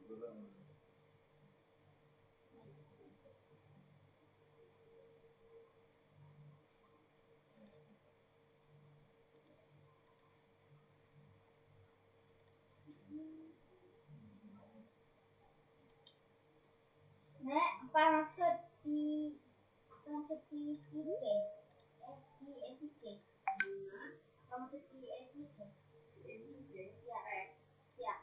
Nek, maksud di sike. Sike. Apa maksud di sike? Ya. Ya.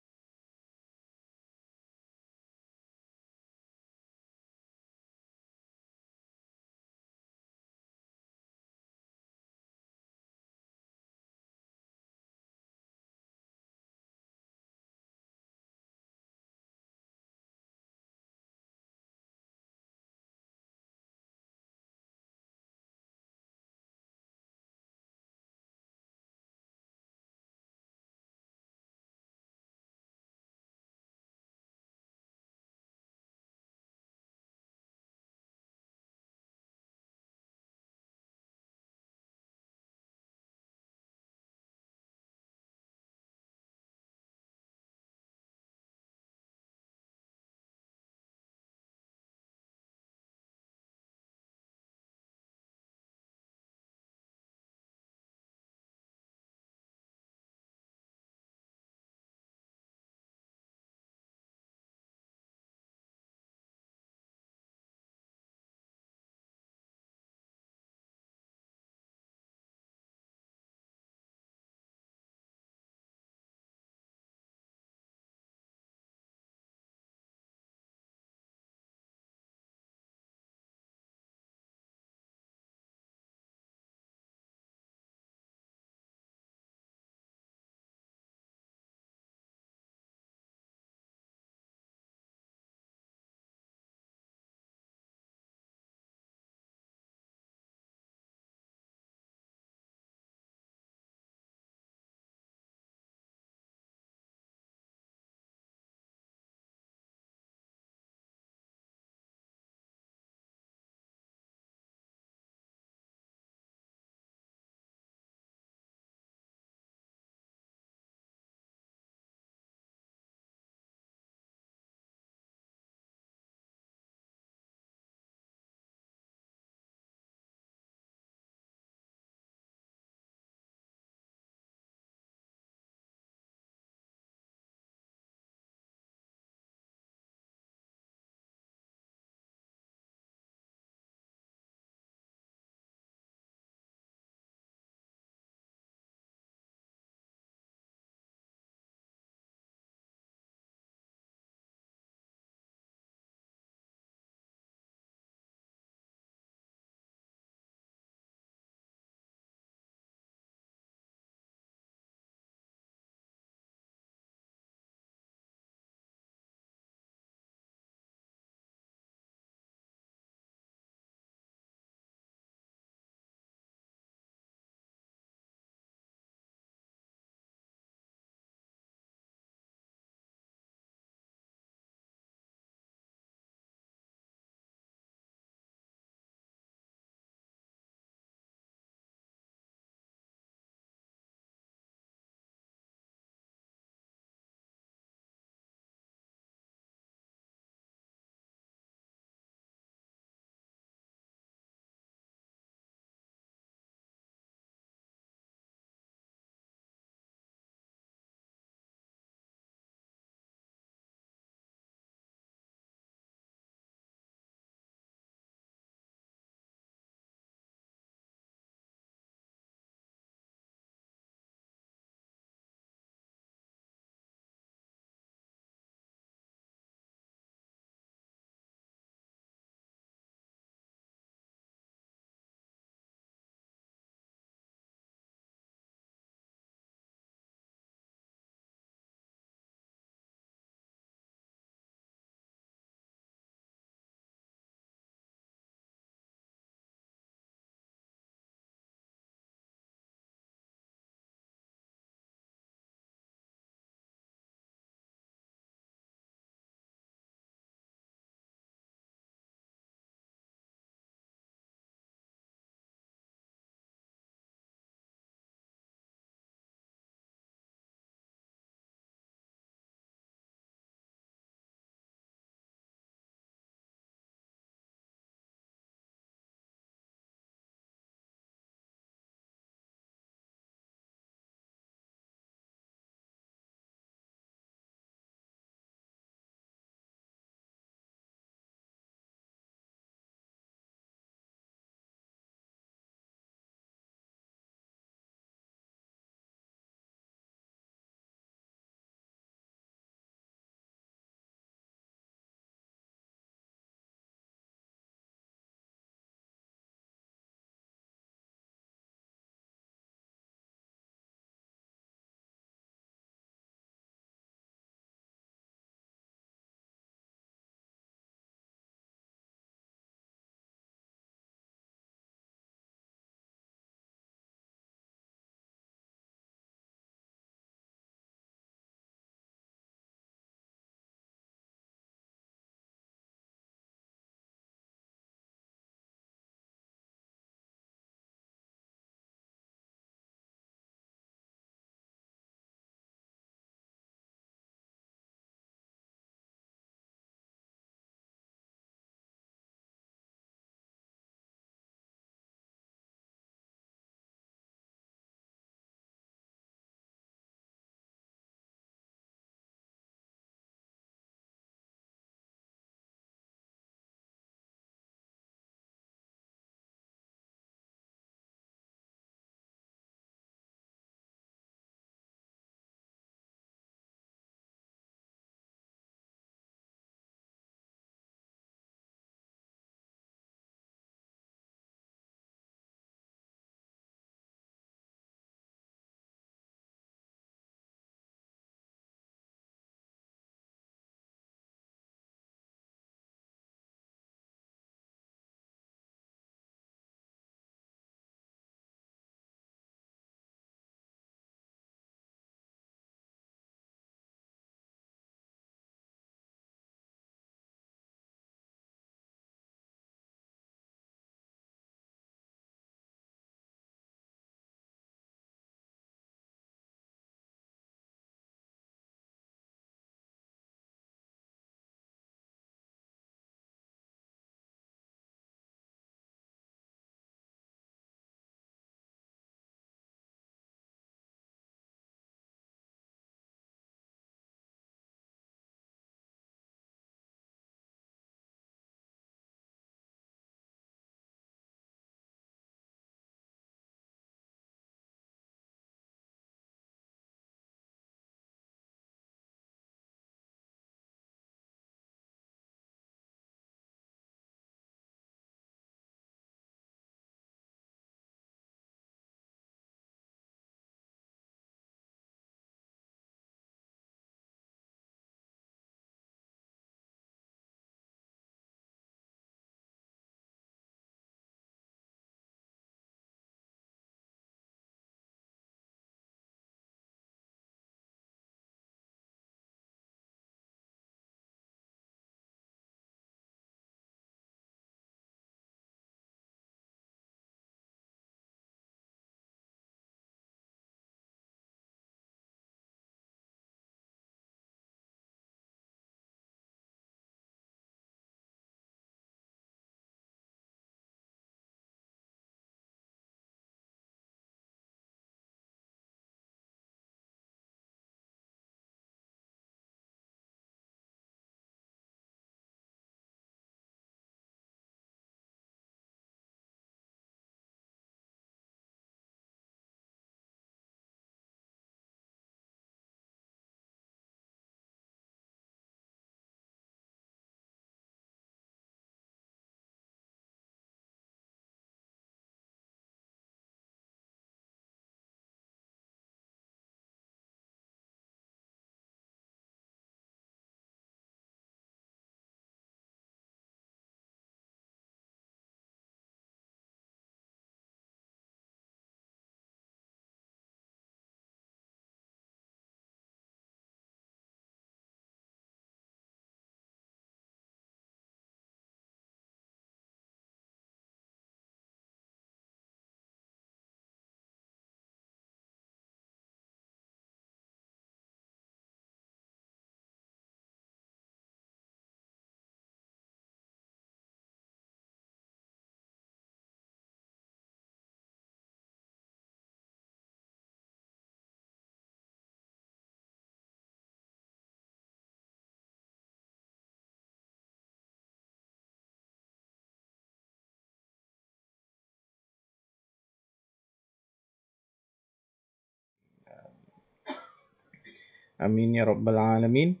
Amin ya Rabbal Alamin.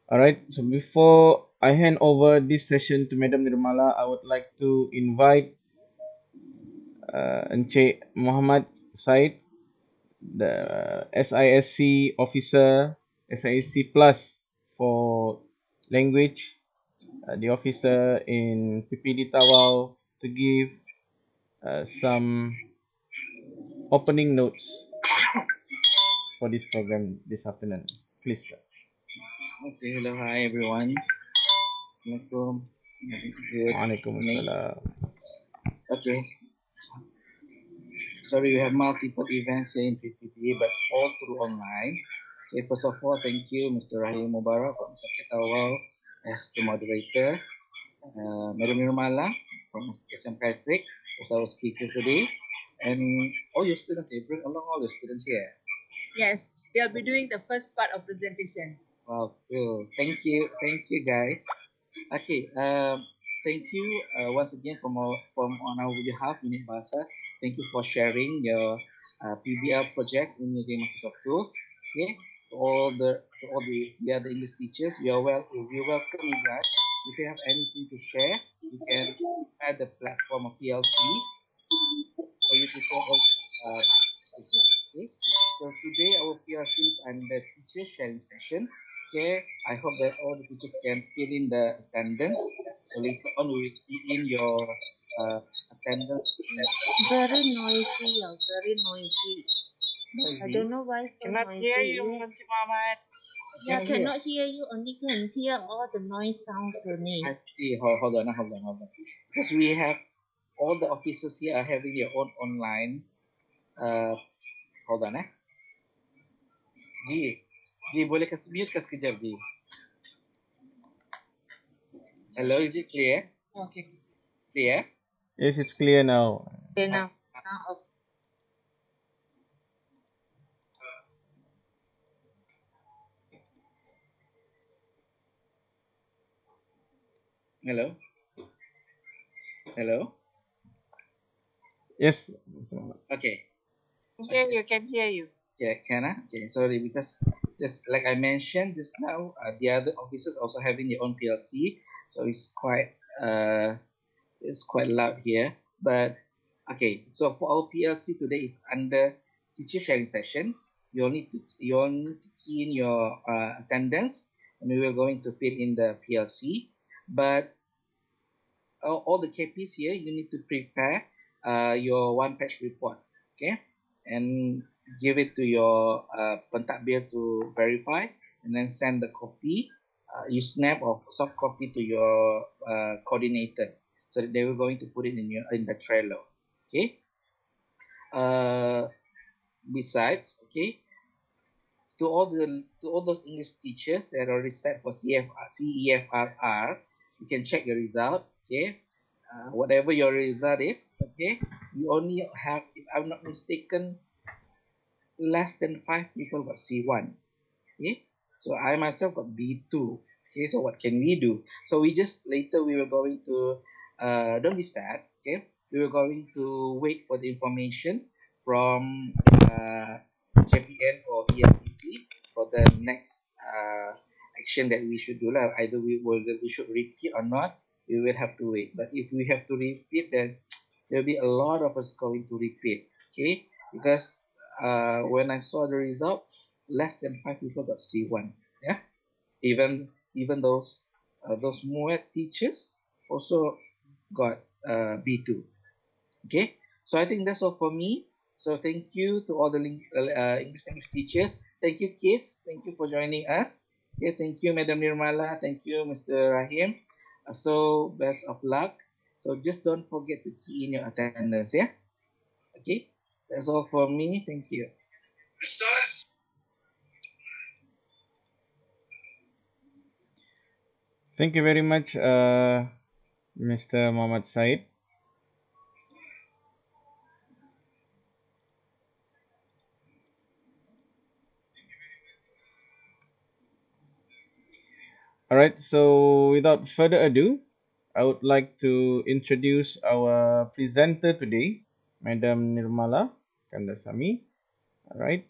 Alright, so before I hand over this session to Madam Nirmala, I would like to invite Encik Mohamat Said, the SISC officer, SISC Plus for language, the officer in PPD Tawau, to give some opening notes for this program this afternoon. Please, sir. Okay, hello, hi everyone. Assalamualaikum. Good evening. Waalaikumsalam. Okay, sorry, we have multiple events here in PPP, but all through online. Okay, first of all, thank you, Mr. Rahim Mubarak from Tawau as the moderator. Madam Nirmala from St. Patrick as our speaker today. And all your students, bring along all your students here. Yes, they'll be doing the first part of presentation. Wow, cool. Thank you guys. Okay, thank you once again from on our behalf, Unit Bahasa. Thank you for sharing your PBL projects in using Microsoft Tools. Okay, to all the other English teachers, we welcome you guys. If you have anything to share, you can add the platform of PLC for you to share all. Okay. So today our PLC is under teacher sharing session. Okay, I hope that all the teachers can fill in the attendance. So later on we will key in your attendance. Very noisy, very noisy. I don't know why so Cannot noisy. hear you, Yes. Mr. Mohamat. Yeah, cannot hear you. Only can hear all the noise sounds only. I see. Hold on. Because we have all the officers here are having their own online. Hold on, Ji, boleh kasih mute ke sekejap, Ji? Hello, is it clear? Okay. Clear? Yes, it's clear now. Okay, now. Hello? Hello? Yes, Mr. Mohamat. Okay. Can hear you. Yeah, can I? Okay, sorry, because just like I mentioned just now, the other officers also having their own PLC, so it's quite loud here. But okay, so for our PLC today is under teacher sharing session. You all need to key in your attendance, and we will going to fill in the PLC. But all the KPs here, you need to prepare your one page report, okay, and give it to your pentadbir to verify, and then send the copy. You snap or soft copy to your coordinator, so that they were going to put it in the Trello, okay. Uh, Besides, okay, to all those English teachers that are already set for CEFRR, you can check your result, okay. Whatever your result is, okay, you only have, if I'm not mistaken, less than 5 people got C1, okay. So I myself got B2, okay. So what can we do? So we just later we were going to don't be sad, okay. We were going to wait for the information from KPN or ELTC for the next action that we should do. Either we should repeat or not, we will have to wait. But if we have to repeat, then there'll be a lot of us going to repeat, okay. Because when I saw the result, less than 5 people got C1. Yeah, even those MUET teachers also got B2. Okay, so I think that's all for me. So thank you to all the English language teachers. Thank you, kids. Thank you for joining us. Okay, thank you, Madam Nirmala. Thank you, Mr. Rahim. So best of luck. So just don't forget to key in your attendance. Yeah. Okay, that's all for me. Thank you. Thank you very much, Mr. Mohammad Said. Alright, so without further ado, I would like to introduce our presenter today, Madam Nirmala Kandasamy. Alright,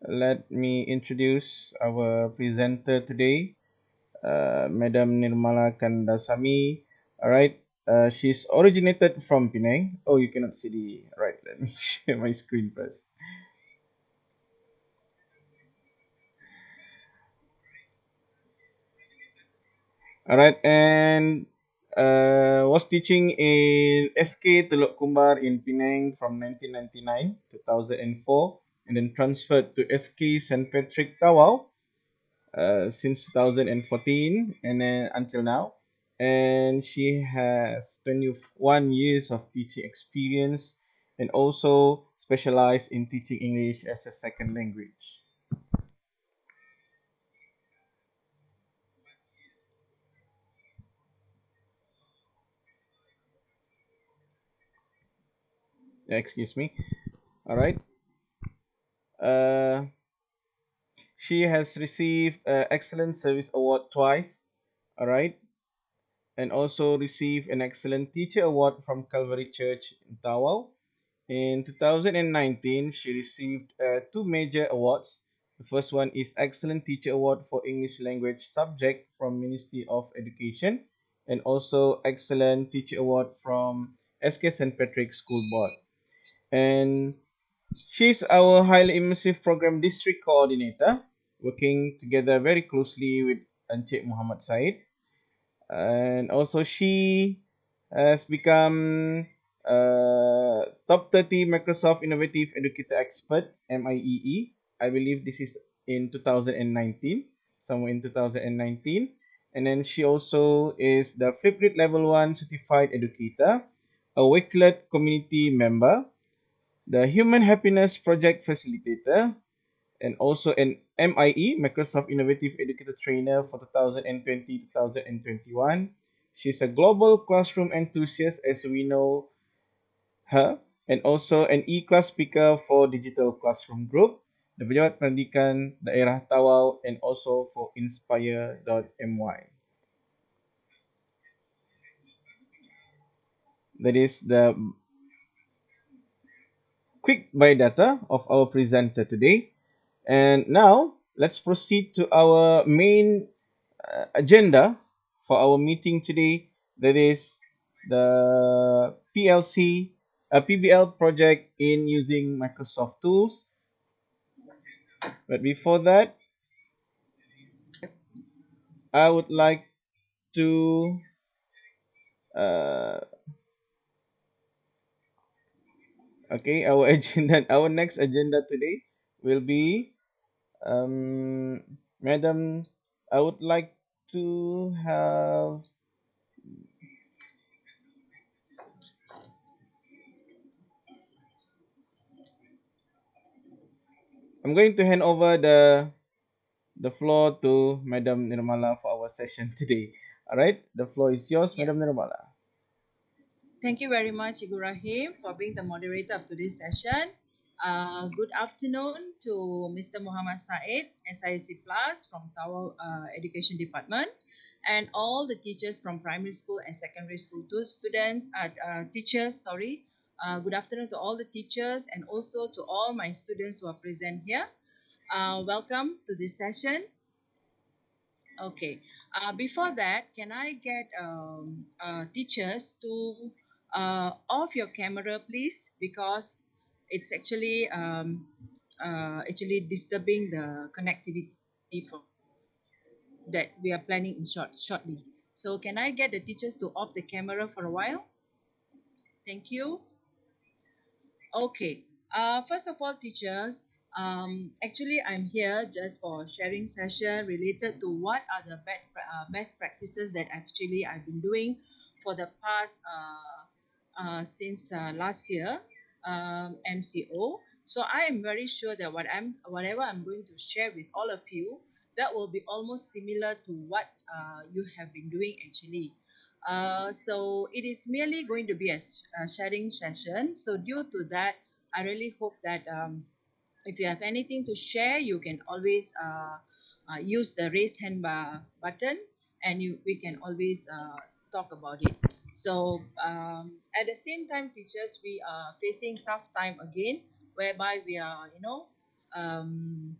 let me introduce our presenter today, Madam Nirmala Kandasamy. All right. She's originated from Penang. Oh, you cannot see the right. Let me share my screen first. All right, and was teaching in SK Teluk Kumbar in Penang from 1999 to 2004, and then transferred to SK St. Patrick Tawau since 2014 and then until now. And she has 21 years of teaching experience and also specialized in teaching English as a second language. Excuse me. All right. Uh, she has received Excellent Service Award twice. All right. And also received an Excellent Teacher Award from Calvary Church in Tawau. In 2019, she received two major awards. The first one is Excellent Teacher Award for English Language Subject from Ministry of Education, and also Excellent Teacher Award from SK St. Patrick School Board. And she's our highly immersive program district coordinator, working together very closely with Encik Muhammad Said. And also she has become top 30 Microsoft Innovative Educator Expert MIEE. I believe this is in 2019, somewhere in 2019. And then she also is the Flipgrid Level 1 Certified Educator, a Wakelet Community Member, the Human Happiness Project Facilitator, and also an MIE, Microsoft Innovative Educator Trainer for 2020-2021. She's a global classroom enthusiast as we know her, and also an e-class speaker for Digital Classroom Group, the Pejabat Pendidikan Daerah Tawau, and also for Inspire.my. That is the quick biodata of our presenter today. And now let's proceed to our main agenda for our meeting today. That is the PBL project in using Microsoft tools. But before that, I would like to uh, okay, our agenda, our next agenda today will be um, Madam. I would like to have. I'm going to hand over the floor to Madam Nirmala for our session today. All right, the floor is yours, Yeah. Madam Nirmala. Thank you very much, Ibu Rahim, for being the moderator of today's session. Good afternoon to Mr. Mohamat Said, SIC Plus from Tawau Education Department, and all the teachers from primary school and secondary school teachers. Sorry. Good afternoon to all the teachers and also to all my students who are present here. Welcome to this session. Okay. Before that, can I get teachers to off your camera, please, because it's actually disturbing the connectivity for that we are planning in shortly. So can I get the teachers to off the camera for a while? Thank you. Okay. First of all, teachers, actually, I'm here just for sharing session related to what are the best practices that actually I've been doing for the past since last year, MCO. So I am very sure that whatever I'm going to share with all of you, that will be almost similar to what you have been doing actually. So it is merely going to be a sharing session. So due to that, I really hope that if you have anything to share, you can always use the raise hand button, and we can always talk about it. So at the same time, teachers, we are facing tough time again, whereby we are um,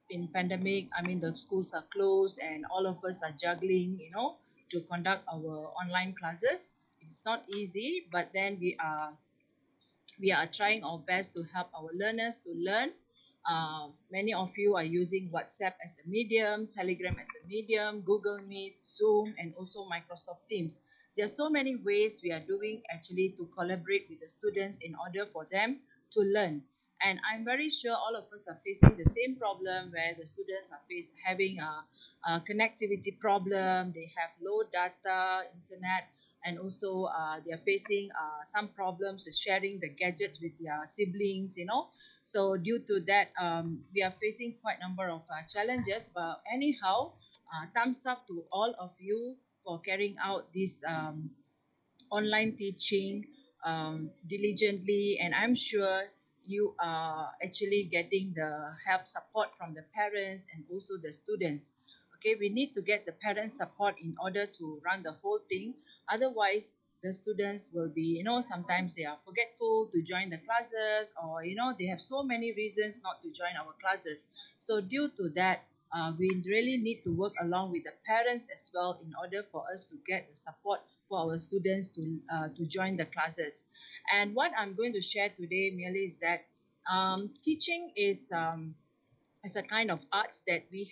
in pandemic, I mean, the schools are closed and all of us are juggling, to conduct our online classes. It's not easy, but then we are trying our best to help our learners to learn. Many of you are using WhatsApp as a medium, Telegram as a medium, Google Meet, Zoom, and also Microsoft Teams. There are so many ways we are doing actually to collaborate with the students in order for them to learn. And I'm very sure all of us are facing the same problem where the students are having a connectivity problem, they have low data, internet, and also they are facing some problems with sharing the gadgets with their siblings. So due to that, we are facing quite a number of challenges, but anyhow, thumbs up to all of you for carrying out this online teaching diligently, and I'm sure you are actually getting the help support from the parents and also the students. Okay, we need to get the parents support in order to run the whole thing. Otherwise the students will be, sometimes they are forgetful to join the classes, or they have so many reasons not to join our classes. So due to that, we really need to work along with the parents as well in order for us to get the support for our students to join the classes. And what I'm going to share today merely is that teaching is a kind of arts that we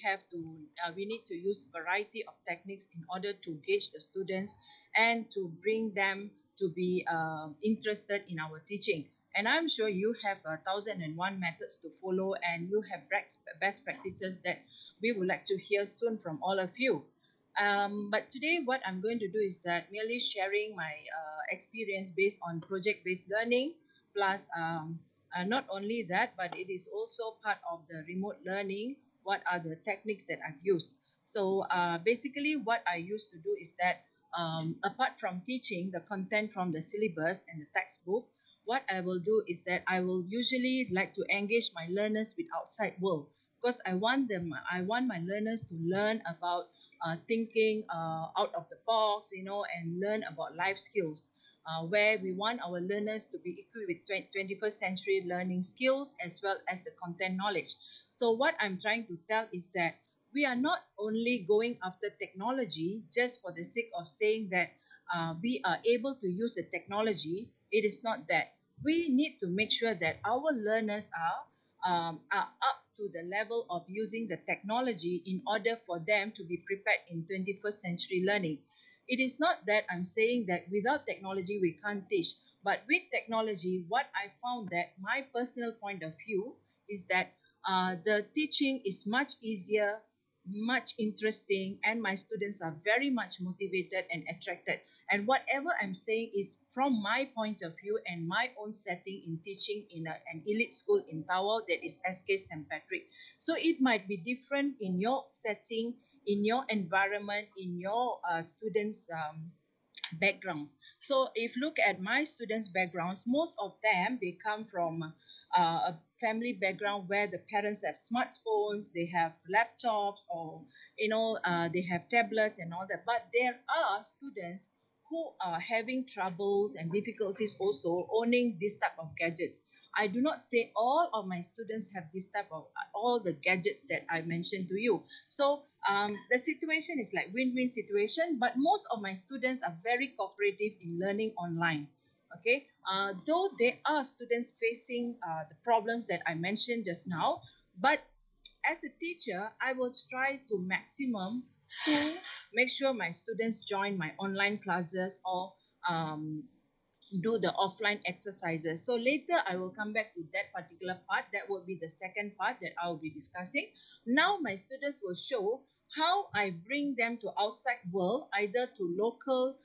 need to use variety of techniques in order to gauge the students and to bring them to be interested in our teaching. And I'm sure you have 1,001 methods to follow, and you have best practices that we would like to hear soon from all of you. But today what I'm going to do is that merely sharing my experience based on project-based learning, plus not only that, but it is also part of the remote learning. What are the techniques that I've used? So basically what I used to do is that apart from teaching the content from the syllabus and the textbook, what I will do is that I will usually like to engage my learners with outside world, because I want my learners to learn about thinking out of the box, and learn about life skills, where we want our learners to be equipped with 21st century learning skills as well as the content knowledge. So what I'm trying to tell is that we are not only going after technology just for the sake of saying that we are able to use the technology. It is not that. We need to make sure that our learners are up to the level of using the technology in order for them to be prepared in 21st century learning. It is not that I'm saying that without technology we can't teach, but with technology, what I found that my personal point of view is that the teaching is much easier, much interesting, and my students are very much motivated and attracted. And whatever I'm saying is from my point of view and my own setting in teaching in an elite school in Tawau, that is SK St. Patrick. So it might be different in your setting, in your environment, in your students' backgrounds. So if look at my students' backgrounds, most of them, they come from a family background where the parents have smartphones, they have laptops, or they have tablets and all that. But there are students who are having troubles and difficulties also owning this type of gadgets. I do not say all of my students have this type of all the gadgets that I mentioned to you. So the situation is like win-win situation, but most of my students are very cooperative in learning online. Okay, though there are students facing the problems that I mentioned just now, but as a teacher, I will try to maximum to make sure my students join my online classes or do the offline exercises. So later I will come back to that particular part. That will be the second part that I will be discussing. Now my students will show how I bring them to outside world, either to local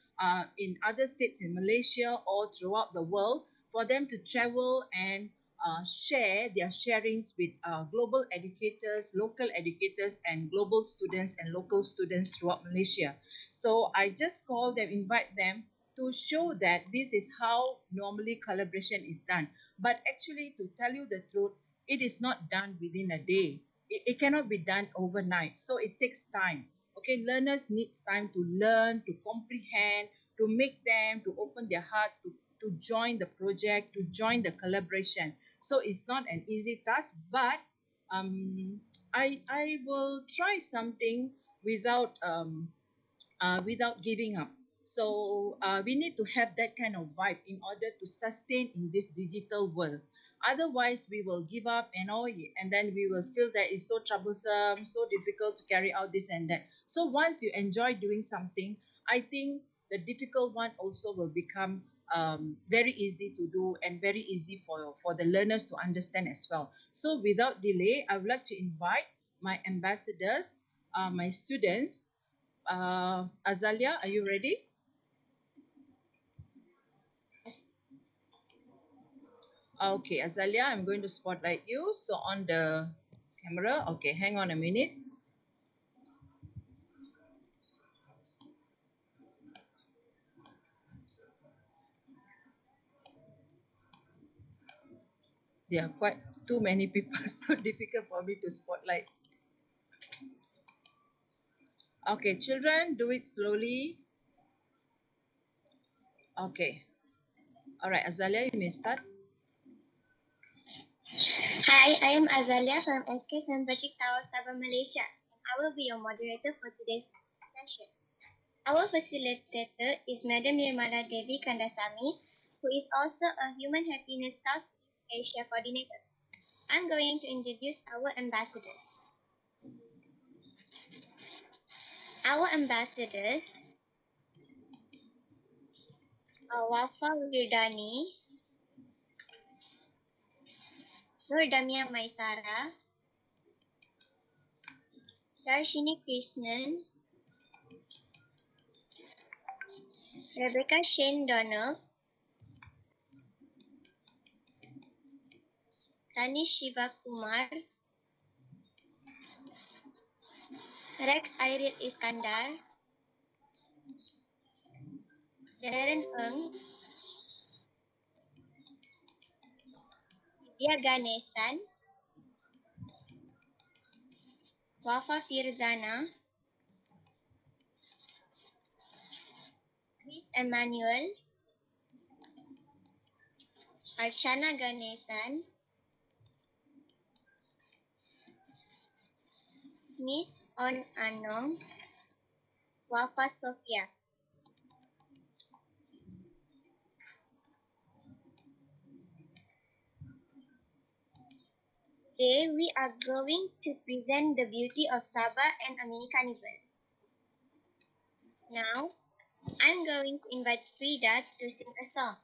in other states in Malaysia or throughout the world, for them to travel and share their sharings with global educators, local educators, and global students and local students throughout Malaysia. So I just call them, invite them to show that this is how normally collaboration is done. But actually, to tell you the truth, it is not done within a day. It cannot be done overnight. So it takes time. Okay, learners needs time to learn, to comprehend, to make them, to open their heart, to join the project, to join the collaboration. So it's not an easy task, but I will try something without without giving up. So we need to have that kind of vibe in order to sustain in this digital world. Otherwise, we will give up, and then we will feel that it's so troublesome, so difficult to carry out this and that. So once you enjoy doing something, I think the difficult one also will become very easy to do and very easy for the learners to understand as well. So without delay, I would like to invite my ambassadors, my students. Azalia, are you ready? Okay, Azalia, I'm going to spotlight you. So on the camera, okay, hang on a minute. There are quite too many people, so difficult for me to spotlight. Okay, children, do it slowly. Okay. All right, Azalia, you may start. Hi, I am Azalia from SK Sympatric Tower, Sabah, Malaysia. I will be your moderator for today's session. Our facilitator is Madam Nirmaladevi Kandasamy, who is also a Human Happiness South Asia Coordinator. I'm going to introduce our ambassadors. Our ambassadors are Wafa Wirdani, Nur Damia Maisara, Darshini Krishnan, Rebecca Shane Donald, Rani Shiva Kumar, Rex Iril Iskandar, Darren Eng, Vidya Ganesan, Wafa Firzana, Chris Emmanuel, Archana Ganesan, Miss On Anong, Wafa Sophia. Today we are going to present the beauty of Sabah and a mini carnival. Now, I'm going to invite Frida to sing a song.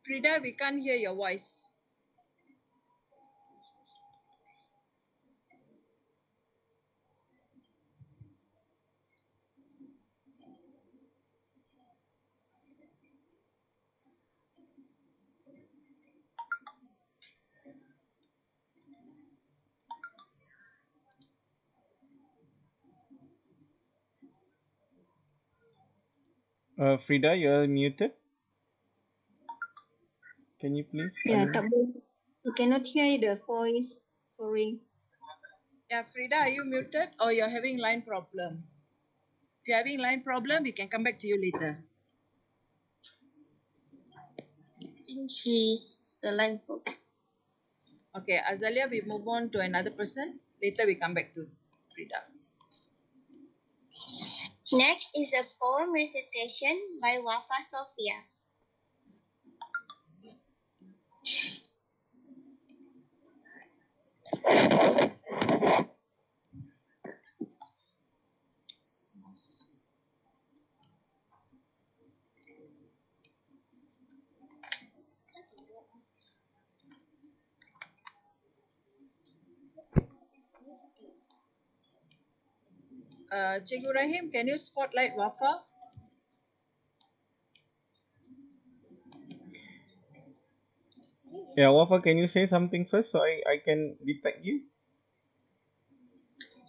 Frida, we can't hear your voice. Frida, you're muted. Can you please? Yeah, tak boleh. We cannot hear the voice. Sorry. Yeah, Frida, are you muted or you're having line problem? If you're having line problem, we can come back to you later. I think she's the line problem. Okay, Azalia, we move on to another person. Later we come back to Frida. Next is a poem recitation by Wafa Sophia. Cikgu Rahim, can you spotlight Wafa? Yeah, Wafa, can you say something first so I can detect you?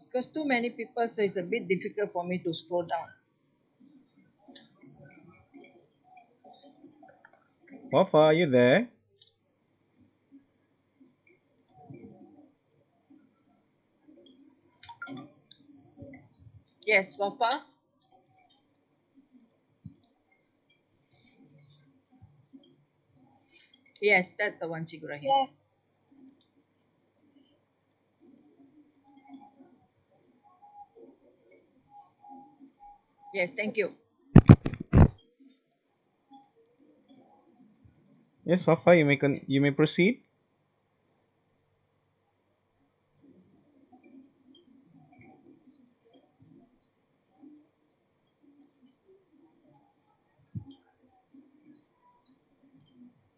Because too many people, so it's a bit difficult for me to scroll down. Wafa, are you there? Yes, Wafa. Yes, that's the one, Cikgu Rahim. Yes. Yes, thank you. Yes, Wafa, you may proceed.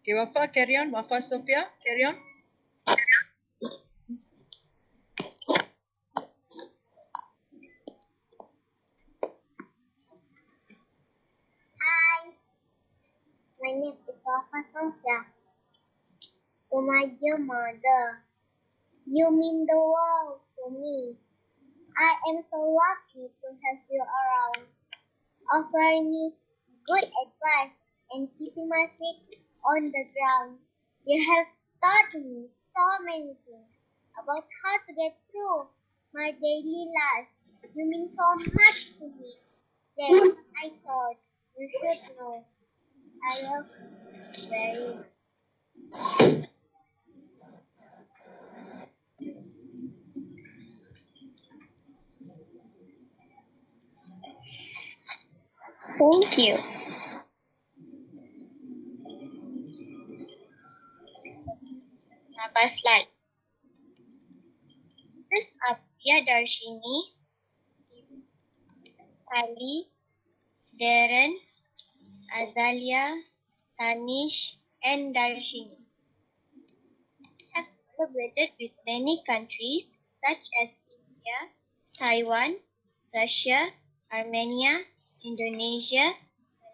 Okay, Wafa, carry on. Wafa Sophia, carry on. Hi, my name is Papa Sofia. To my dear mother, you mean the world to me. I am so lucky to have you around, offering me good advice and keeping my feet on the ground. You have taught me so many things about how to get through my daily life. You mean so much to me that I thought you should know. I love you very much. Thank you. Nabas slide. First up, Darshini, Ali, Darren, Azalia, Tanish, and Darshini have collaborated with many countries such as India, Taiwan, Russia, Armenia, Indonesia,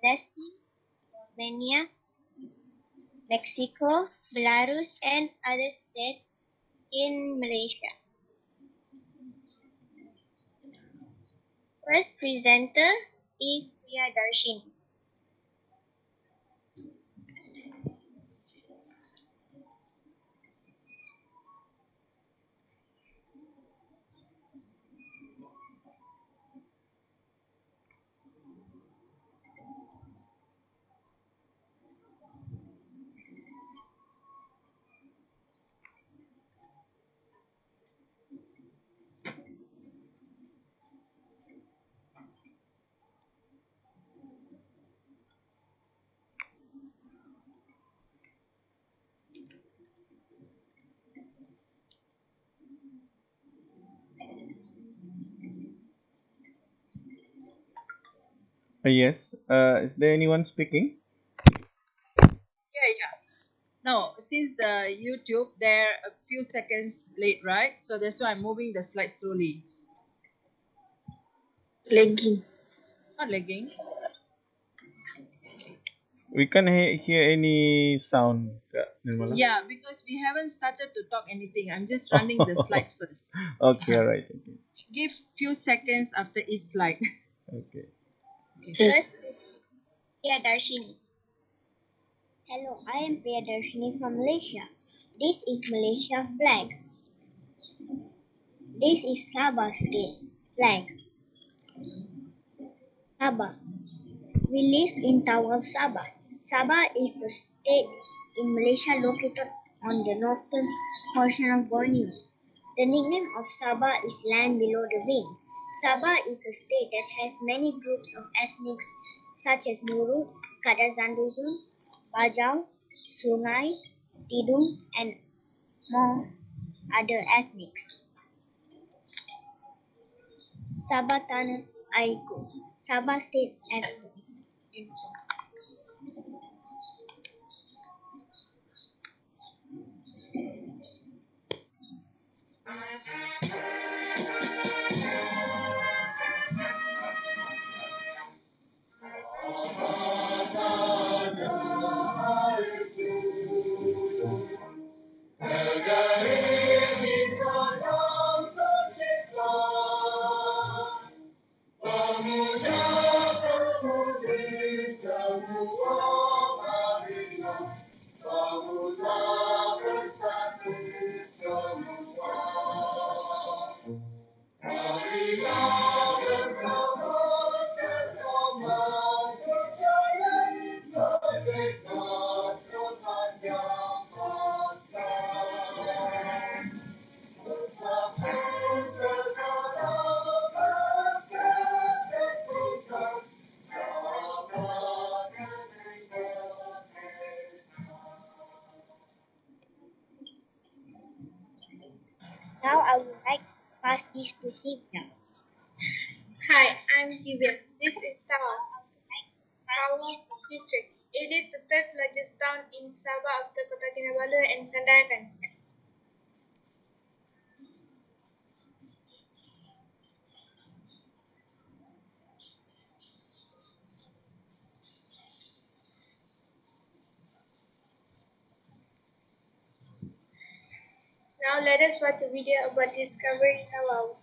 Palestine, Romania, Mexico, Belarus, and other states in Malaysia. First presenter is Darshini. Yes. Is there anyone speaking? Yeah. Now, since the YouTube, they're a few seconds late, right? So that's why I'm moving the slides slowly. Lagging. It's not lagging. We can't hear any sound, Nirmala. Yeah, because we haven't started to talk anything. I'm just running the slides first. Okay, all right. Okay. Give few seconds after each slide. Okay. First, Darshini. Hello, I am Darshini from Malaysia. This is Malaysia flag. This is Sabah state flag. Sabah. We live in Tawau, Sabah. Sabah is a state in Malaysia located on the northern portion of Borneo. The nickname of Sabah is land below the wind. Sabah is a state that has many groups of ethnics such as Muru, Kandasamy, Bajau, Sungai, Tidung, and more other ethnics. Sabah Tanah Airku, Sabah State After. Now I would like to pass this to Divya. Hi, I'm Divya. This is Tawau, Tawau district. It is the third largest town in Sabah after Kota Kinabalu and Sandakan. Now let us watch a video about discovering Tawau.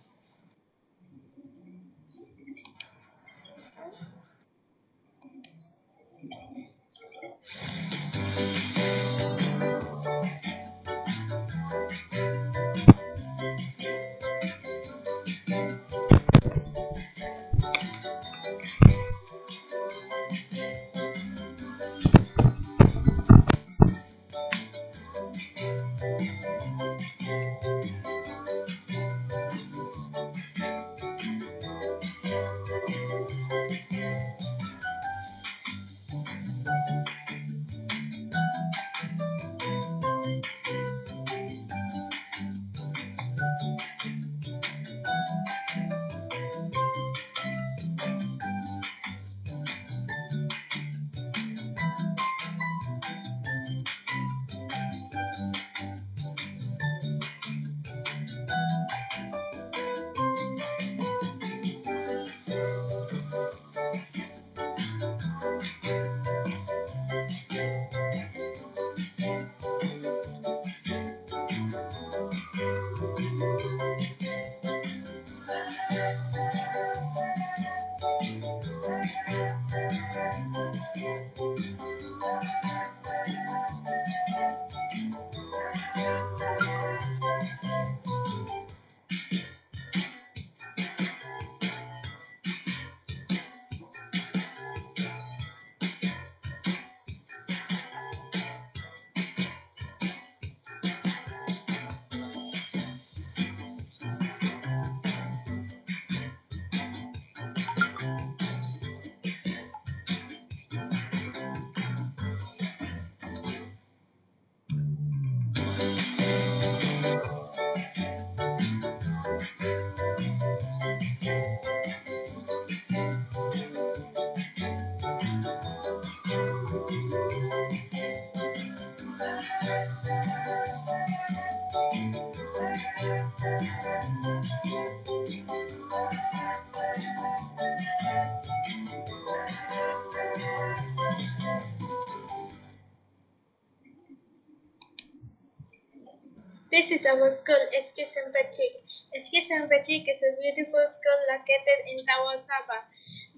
This is our school, SK St. Patrick. SK St. Patrick is a beautiful school located in Tawau, Sabah.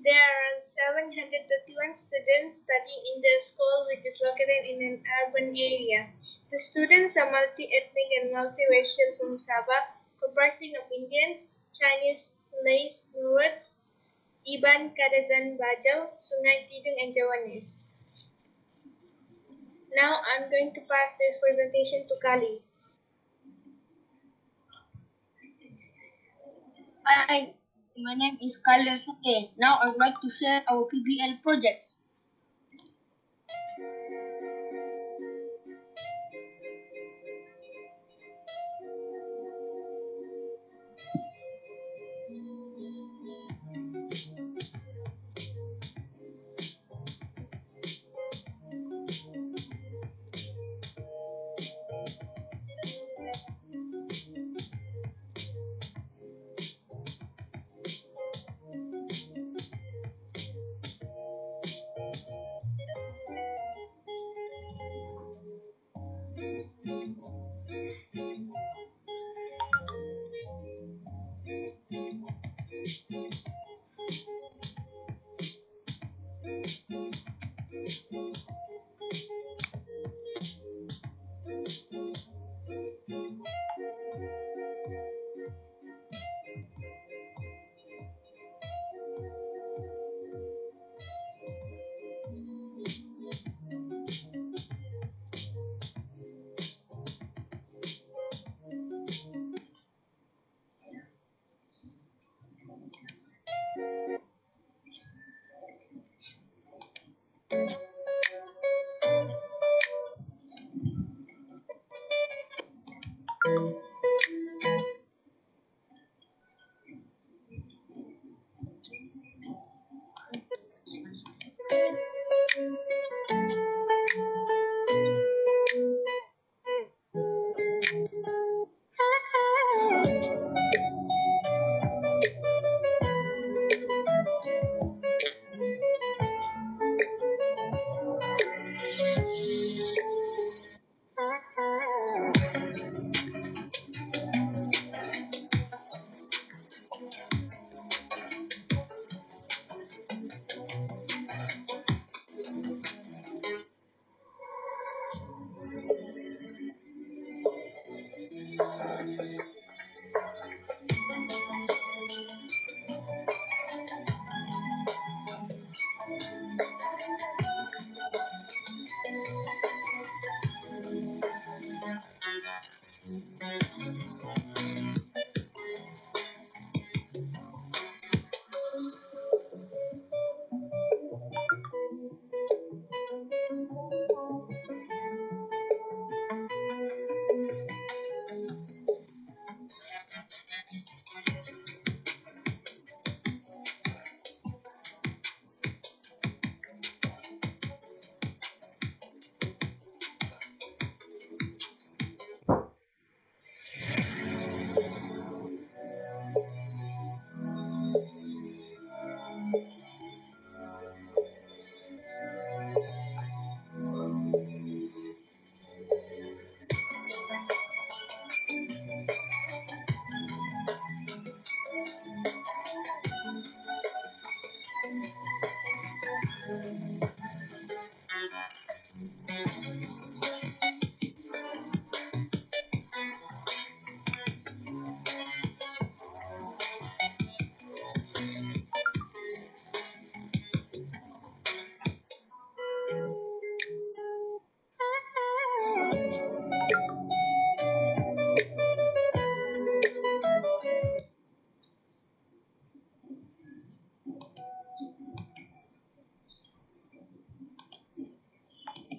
There are 731 students studying in the school, which is located in an urban area. The students are multi-ethnic and multiracial from Sabah, comprising of Indians, Chinese, Malays, Nurut, Iban, Kadazan, Bajau, Sungai Tidung, and Javanese. Now I'm going to pass this presentation to Kali. Hi, my name is Khalil Sate. Now I'd like to share our PBL projects.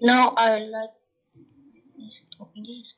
Now I like stop this.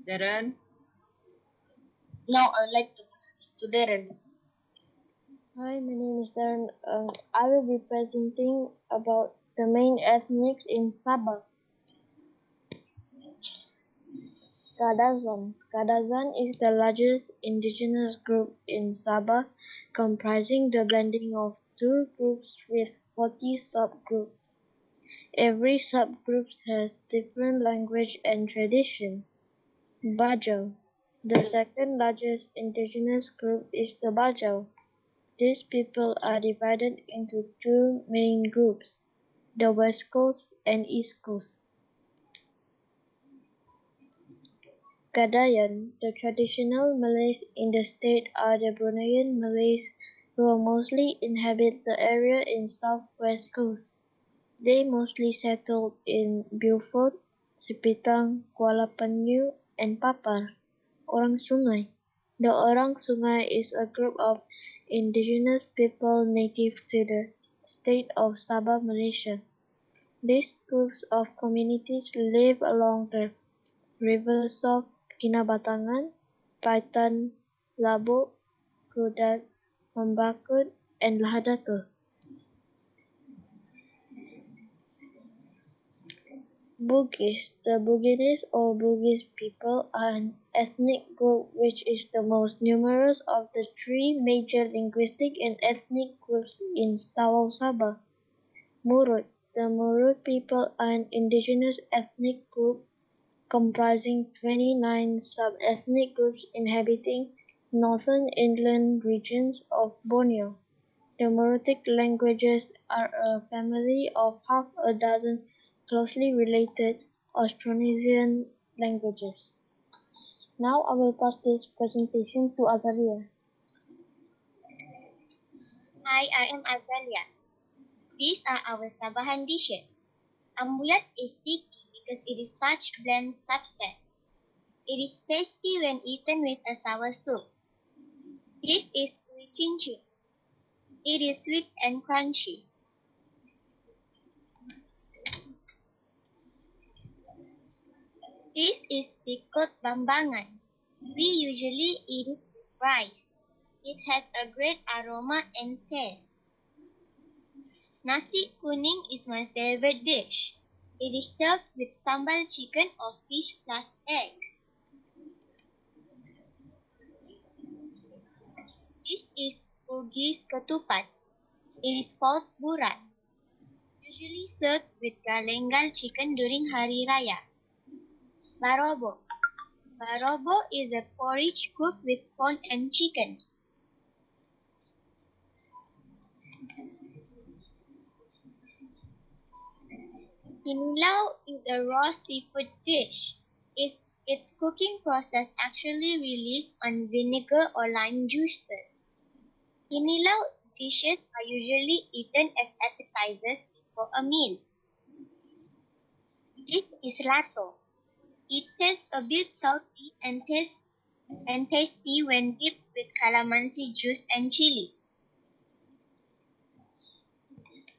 Darren. Now I'd like to pass this to Darren. Hi, my name is Darren. I will be presenting about the main ethnics in Sabah. Kadazan. Kadazan is the largest indigenous group in Sabah, comprising the blending of two groups with 40 subgroups. Every subgroup has different language and tradition. Bajau. The second largest indigenous group is the Bajau. These people are divided into two main groups, the West Coast and East Coast. Kadayan. The traditional Malays in the state are the Bruneian Malays who mostly inhabit the area in southwest coast. They mostly settled in Beaufort, Sipitang, Kuala Penyu, and Papar. Orang Sungai. The Orang Sungai is a group of indigenous people native to the state of Sabah, Malaysia. These groups of communities live along the rivers of Kinabatangan, Paitan, Labuk, Kudat, Membakut, and Lahadatul. Bugis. The Buginese or Bugis people are an ethnic group which is the most numerous of the three major linguistic and ethnic groups in Tawau, Sabah. Murut. The Murut people are an indigenous ethnic group comprising 29 sub-ethnic groups inhabiting northern inland regions of Borneo. The Murutic languages are a family of half a dozen closely related Austronesian languages. Now I will pass this presentation to Azalia. Hi, I am Azalia. These are our Sabahan dishes. Ambulat is sticky because it is starch blend substance. It is tasty when eaten with a sour soup. This is kuih cincin. It is sweet and crunchy. This is pickled bambangan. We usually eat it with rice. It has a great aroma and taste. Nasi kuning is my favorite dish. It is served with sambal chicken or fish plus eggs. This is Bugis ketupat. It is called buras. Usually served with galengal chicken during Hari Raya. Barobo. Barobo is a porridge cooked with corn and chicken. Kinilaw is a raw seafood dish. Its cooking process actually relies on vinegar or lime juices. Kinilaw dishes are usually eaten as appetizers before a meal. This is lato. It tastes a bit salty and tasty when dipped with calamansi juice and chilies.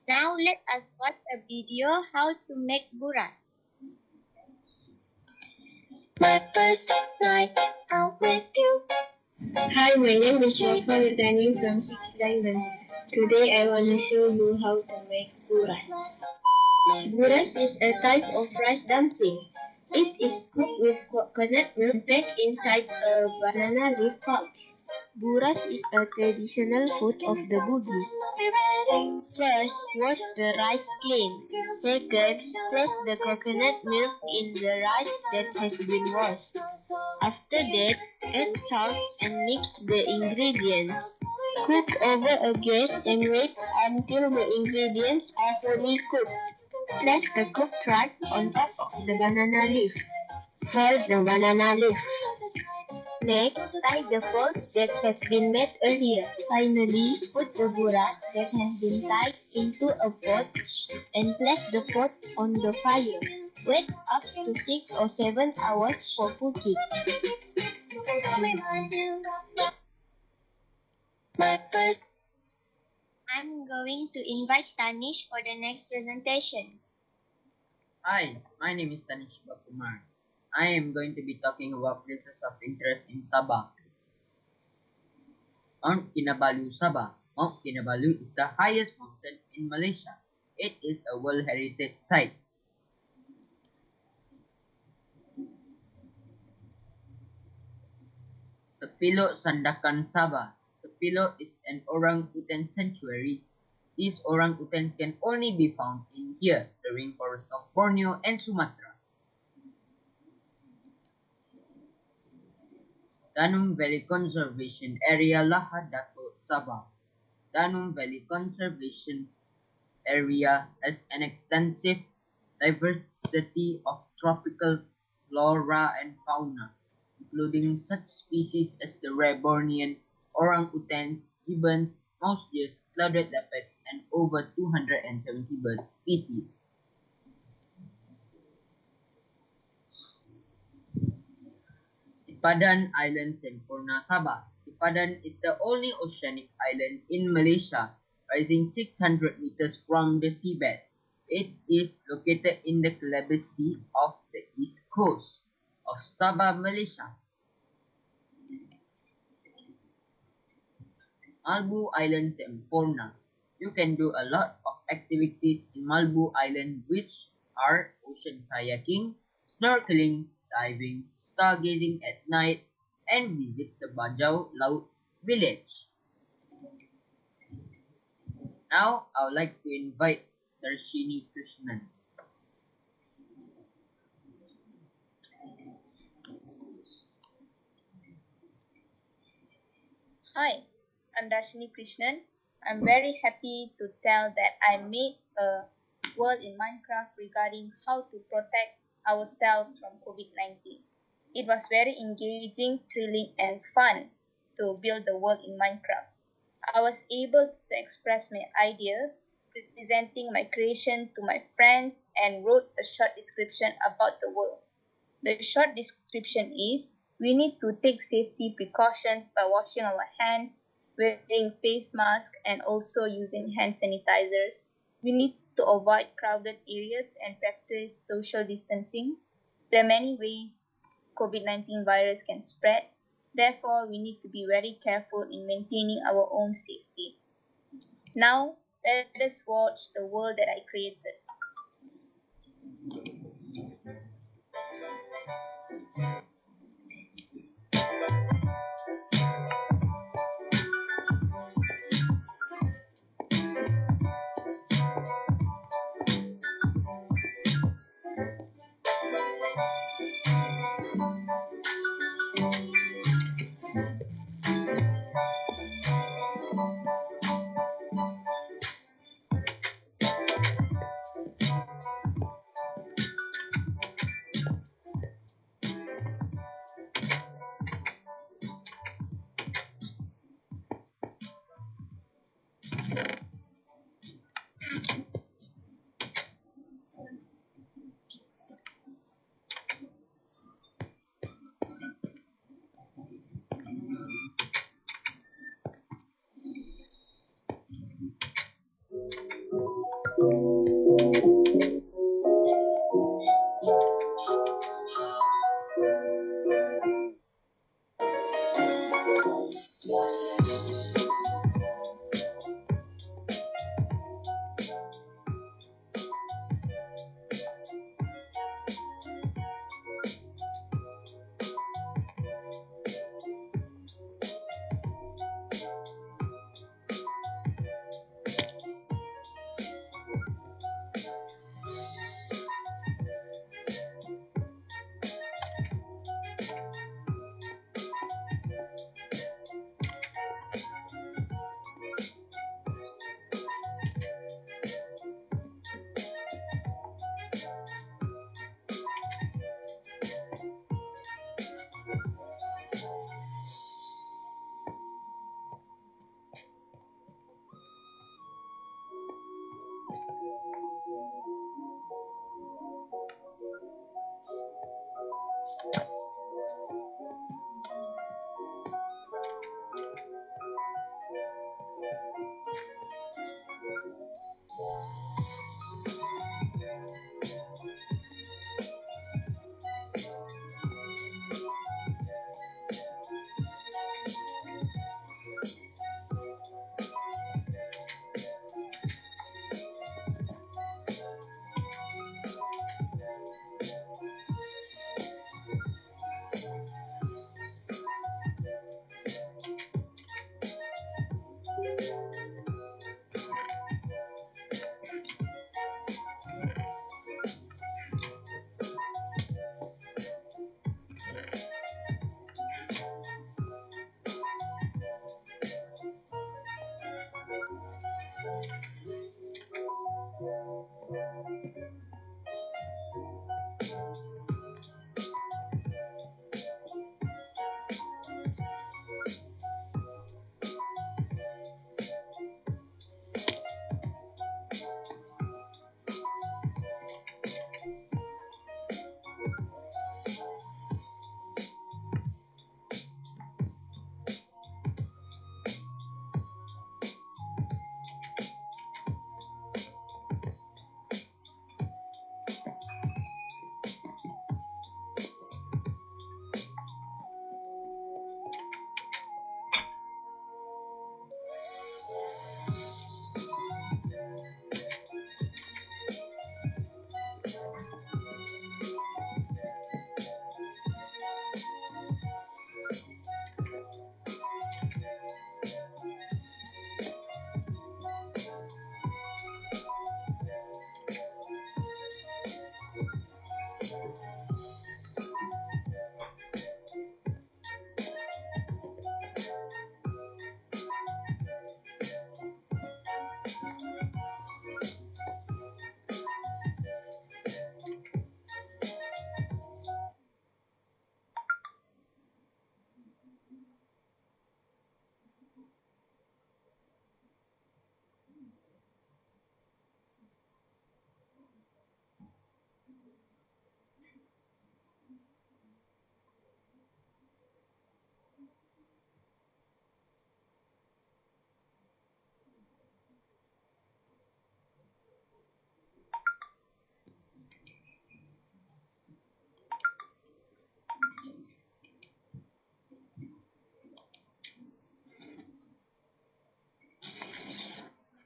Now let us watch a video how to make buras. My first night out with you. Hi, my name is Wafa returning from Six Diamond. Today I want to show you how to make buras. Buras is a type of rice dumpling. It is cooked with coconut milk packed inside a banana leaf pouch. Buras is a traditional food of the Bugis. First, wash the rice clean. Second, place the coconut milk in the rice that has been washed. After that, add salt and mix the ingredients. Cook over a gas and wait until the ingredients are fully cooked. Place the cooked rice on top of the banana leaf. Fold the banana leaf. Next, tie the folds that have been made earlier. Finally, put the buras that have been tied into a pot and place the pot on the fire. Wait up to 6 or 7 hours for cooking. I'm going to invite Tanish for the next presentation. Hi, my name is Tanish Bakumar. I am going to be talking about places of interest in Sabah. Mount Kinabalu, Sabah. Mount Kinabalu is the highest mountain in Malaysia. It is a World Heritage Site. Sepilok Sandakan, Sabah. Sepilok is an orangutan sanctuary. These orangutans can only be found in here, the rainforest of Borneo and Sumatra. Danum Valley Conservation Area, Lahad Dato, Sabah. Danum Valley Conservation Area has an extensive diversity of tropical flora and fauna, including such species as the rare Bornean orangutans, gibbons, mouse deers, clouded leopards, and over 270 bird species. Sipadan Island, Sempurna, Sabah. Sipadan is the only oceanic island in Malaysia, rising 600 meters from the seabed. It is located in the Kelabit Sea of the east coast of Sabah, Malaysia. Malbu Island, Sempurna. You can do a lot of activities in Malbu Island, which are ocean kayaking, snorkeling, diving, stargazing at night, and visit the Bajau Laut village. Now, I would like to invite Darshini Krishnan. Hi, I'm Darshini Krishnan. I'm very happy to tell that I made a world in Minecraft regarding how to protect ourselves from COVID-19. It was very engaging, thrilling, and fun to build the world in Minecraft. I was able to express my idea, presenting my creation to my friends, and wrote a short description about the world. The short description is: we need to take safety precautions by washing our hands, wearing face masks, and also using hand sanitizers. We need to avoid crowded areas and practice social distancing. There are many ways COVID-19 virus can spread. Therefore, we need to be very careful in maintaining our own safety. Now, let us watch the world that I created.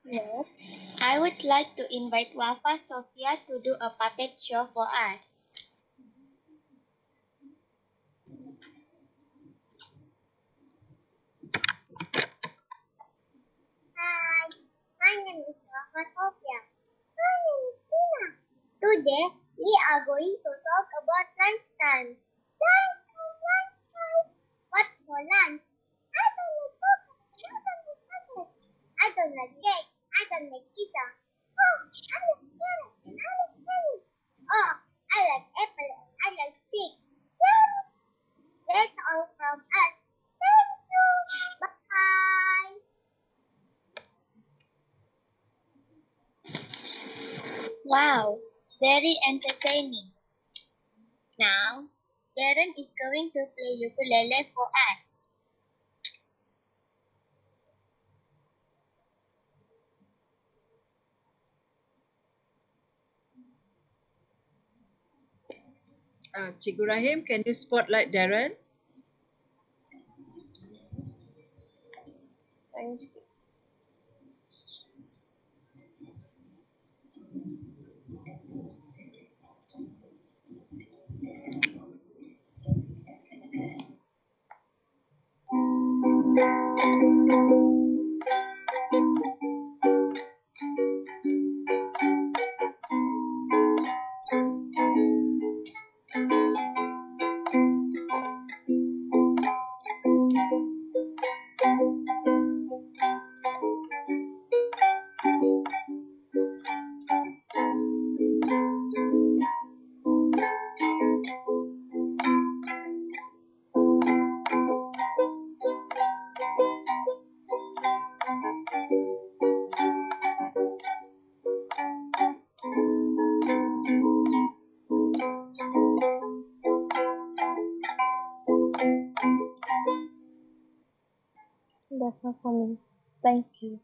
Yes. I would like to invite Wafa Sophia to do a puppet show for us. Hi, my name is Wafa Sophia. My name is Tina. Today, we are going to talk about lunchtime. Lunchtime, lunchtime. What for lunch? I don't like cookies. I don't like chocolate. I don't like cake. I don't like pizza. Oh, I like carrot and I like honey. Oh, I like apple. I like stick. Yummy. That's all from us. Thank you. Bye. Wow, very entertaining. Now, Darren is going to play ukulele for us. Cikgu Rahim, can you spotlight Darren? Thank you. That's all for me. Thank you.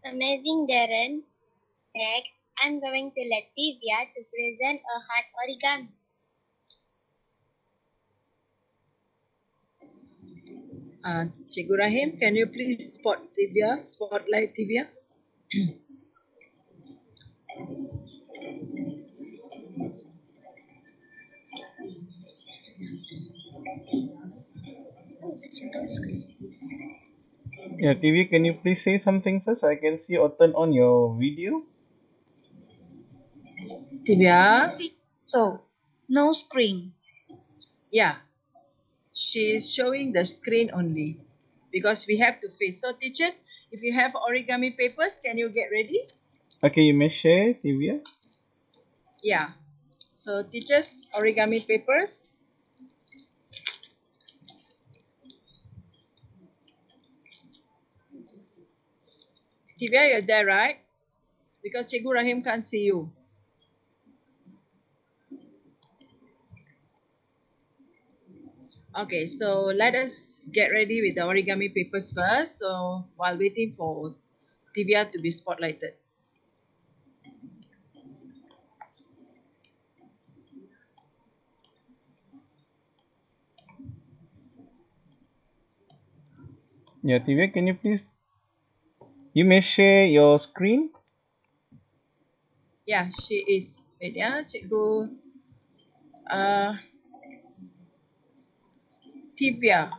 Amazing, Darren. Next, I'm going to let Divya to present a heart origami. Cikgu Rahim, can you please spotlight Divya? Yeah, TV, can you please say something first? I can see or turn on your video. Divya? So, no screen. Yeah, she is showing the screen only because we have to face. So teachers, if you have origami papers, can you get ready? Okay, you may share, Divya. Yeah. So teachers, origami papers. Divya, you're there, right? Because Cikgu Rahim can't see you. Okay, so let us get ready with the origami papers first. So while waiting for Divya to be spotlighted. Yeah, Divya, can you please? You may share your screen. Yeah, she is. Wait, yeah, Cikgu. Divya.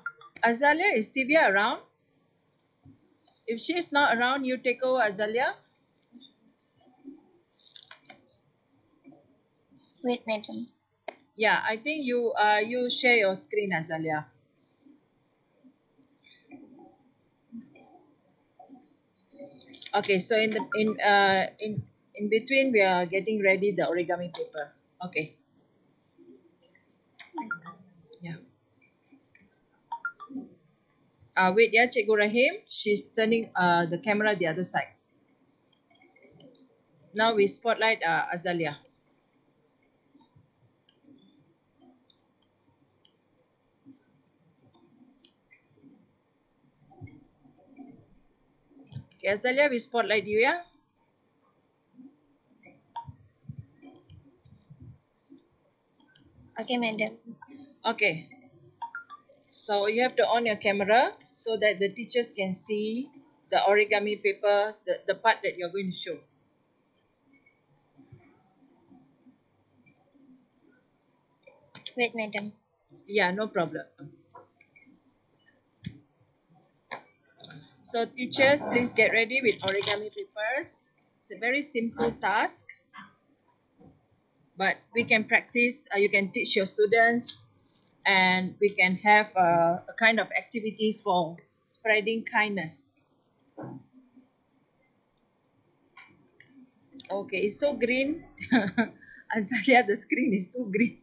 Azalia, is Divya around? If she is not around, you take over Azalia. Wait, madam. Yeah, I think you share your screen, Azalia. Okay, so in between we are getting ready the origami paper. Okay. Yeah. Wait, yeah, Cikgu Rahim. She's turning the camera the other side. Now we spotlight Azalia. Okay, Azalia, we spotlight you, yeah? Okay, madam. Okay. So you have to on your camera so that the teachers can see the origami paper, the part that you're going to show. Wait, madam. Yeah, no problem. So teachers, please get ready with origami papers. It's a very simple task, but we can practice. You can teach your students, and we can have a kind of activities for spreading kindness. Okay, it's so green. Azalia, the screen is too green.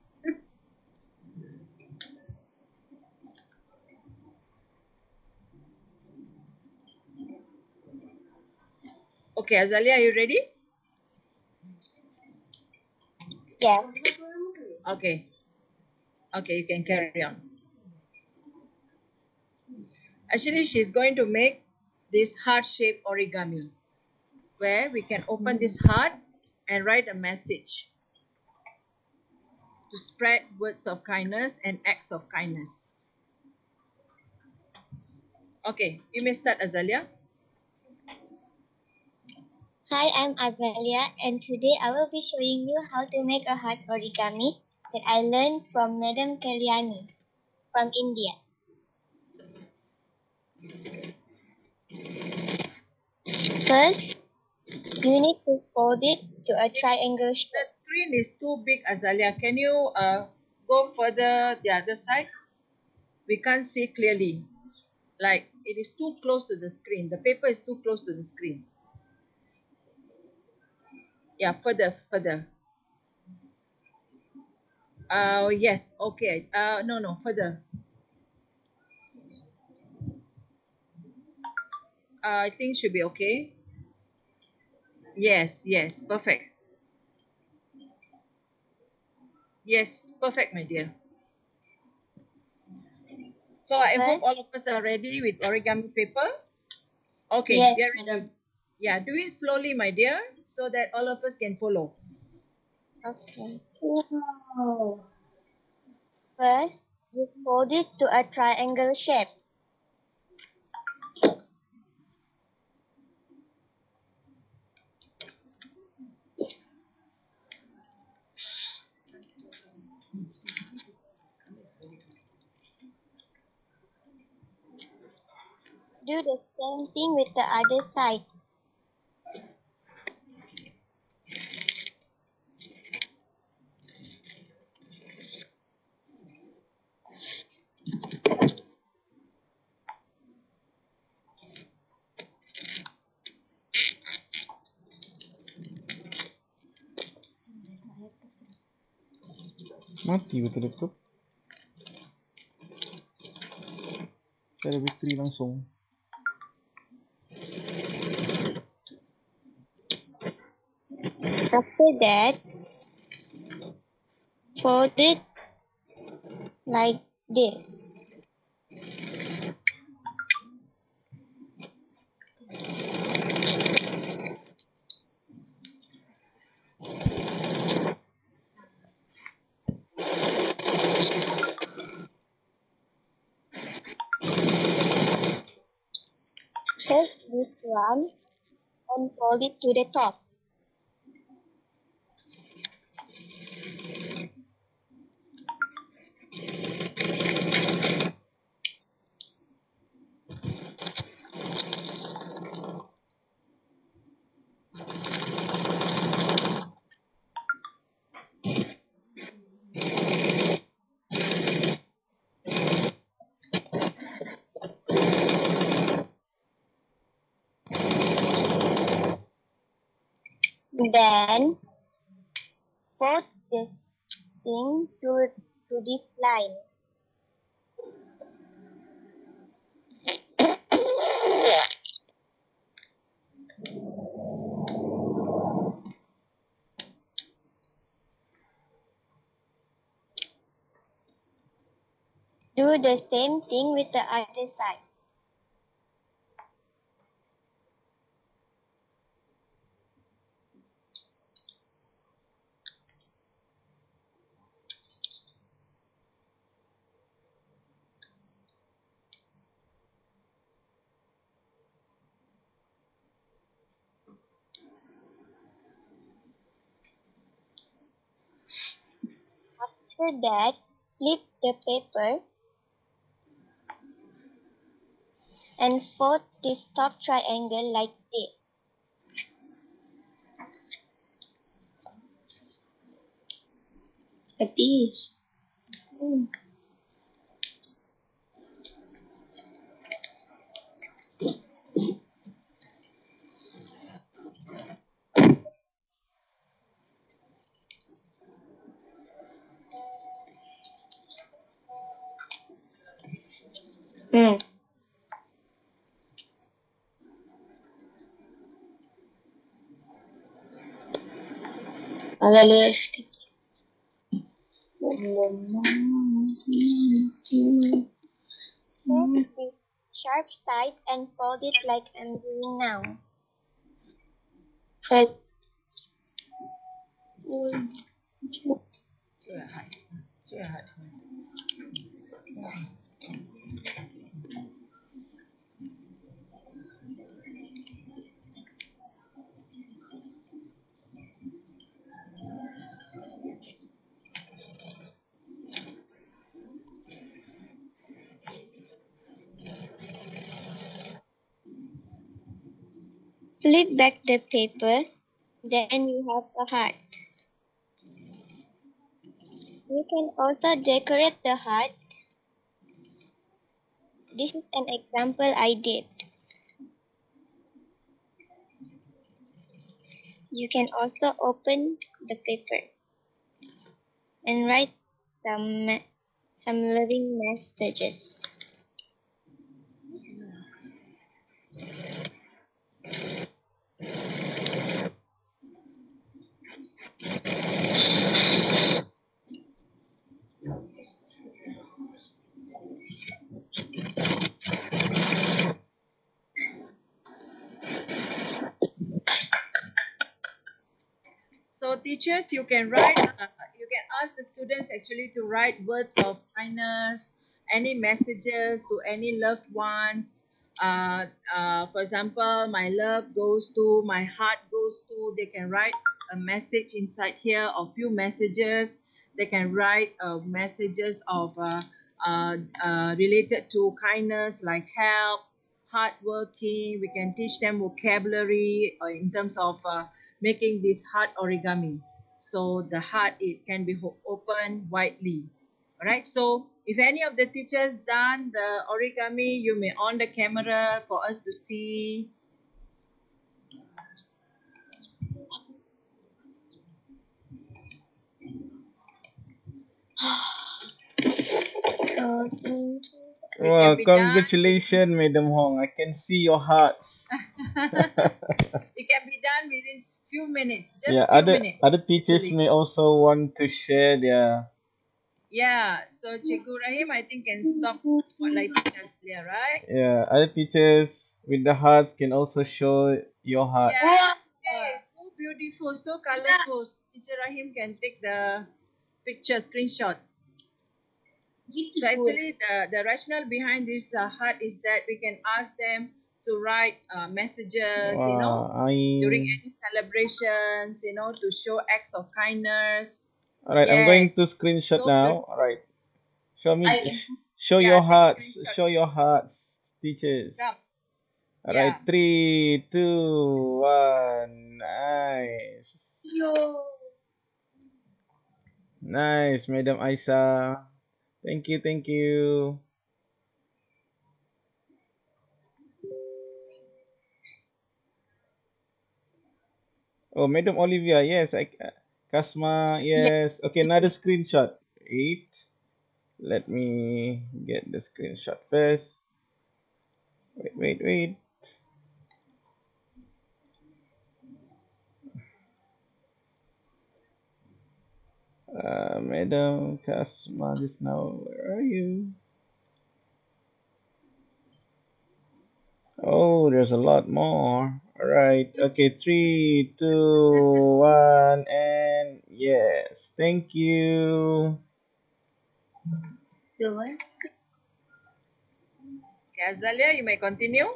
Okay, Azalia, are you ready? Yes. Okay. Okay, you can carry on. Actually, she's going to make this heart-shaped origami where we can open this heart and write a message to spread words of kindness and acts of kindness. Okay, you may start, Azalia. Hi, I'm Azalia, and today I will be showing you how to make a heart origami that I learned from Madam Kalyani from India. First, you need to fold it to a triangle shape. The screen is too big, Azalia. Can you go further the other side? We can't see clearly. Like it is too close to the screen. The paper is too close to the screen. Yeah, further. Yes, okay. No, further. I think should be okay. Yes, perfect. Yes, perfect, my dear. So I hope all of us are ready with origami paper. Okay, Yes, very madam. good. Yeah, do it slowly, my dear, so that all of us can follow. Okay. Wow. First, you fold it to a triangle shape. Do the same thing with the other side. Mati betul laptop. Saya ada bateri langsung. After that, fold it like this. Take this one and fold it to the top. Then fold this thing to this line. Do the same thing with the other side. After that, flip the paper and fold this top triangle like this. Like this. Hmm. Realistic. Take the sharp side and fold it like I'm doing now. Right. Flip back the paper, then you have a heart. You can also decorate the heart. This is an example I did. You can also open the paper and write some loving messages. So teachers, you can write, you can ask the students actually to write words of kindness, any messages to any loved ones. For example, my love goes to, my heart goes to. They can write a message inside here, or few messages. They can write messages of related to kindness, like help, hardworking. We can teach them vocabulary in terms of making this heart origami. So the heart, it can be opened widely. All right. So if any of the teachers done the origami, you may on the camera for us to see. So, It Wow, can be done congratulations, Madam Hong. I can see your hearts. it can be done within few minutes, Yeah, just few other minutes teachers actually. may also want to share their. Yeah. So Cikgu Rahim, I think can stop spotlighting us there, right? Yeah, other teachers with the hearts can also show your heart. Yeah. Hey, so beautiful, so colorful. Teacher Rahim can take the picture screenshots. So actually, the rationale behind this heart is that we can ask them to write messages, Wow, during any celebrations, to show acts of kindness. alright, I'm going to Yes, screenshot so now. beautiful. Alright, show me, I can. show Yeah, your take hearts, show screenshots. your hearts, teachers. Come. Alright, Yeah. 3, 2, 1, nice. Yo. Nice, Madam Aisa. Thank you, thank you. Oh, Madam Olivia, yes. Kasma, yes. Okay, another screenshot. Wait. Let me get the screenshot first. Wait. Madam Kasma, just now, where are you? Oh, there's a lot more. Alright, okay, 3, 2, 1, and yes. Thank you. The what? Okay, Azalia, you may continue.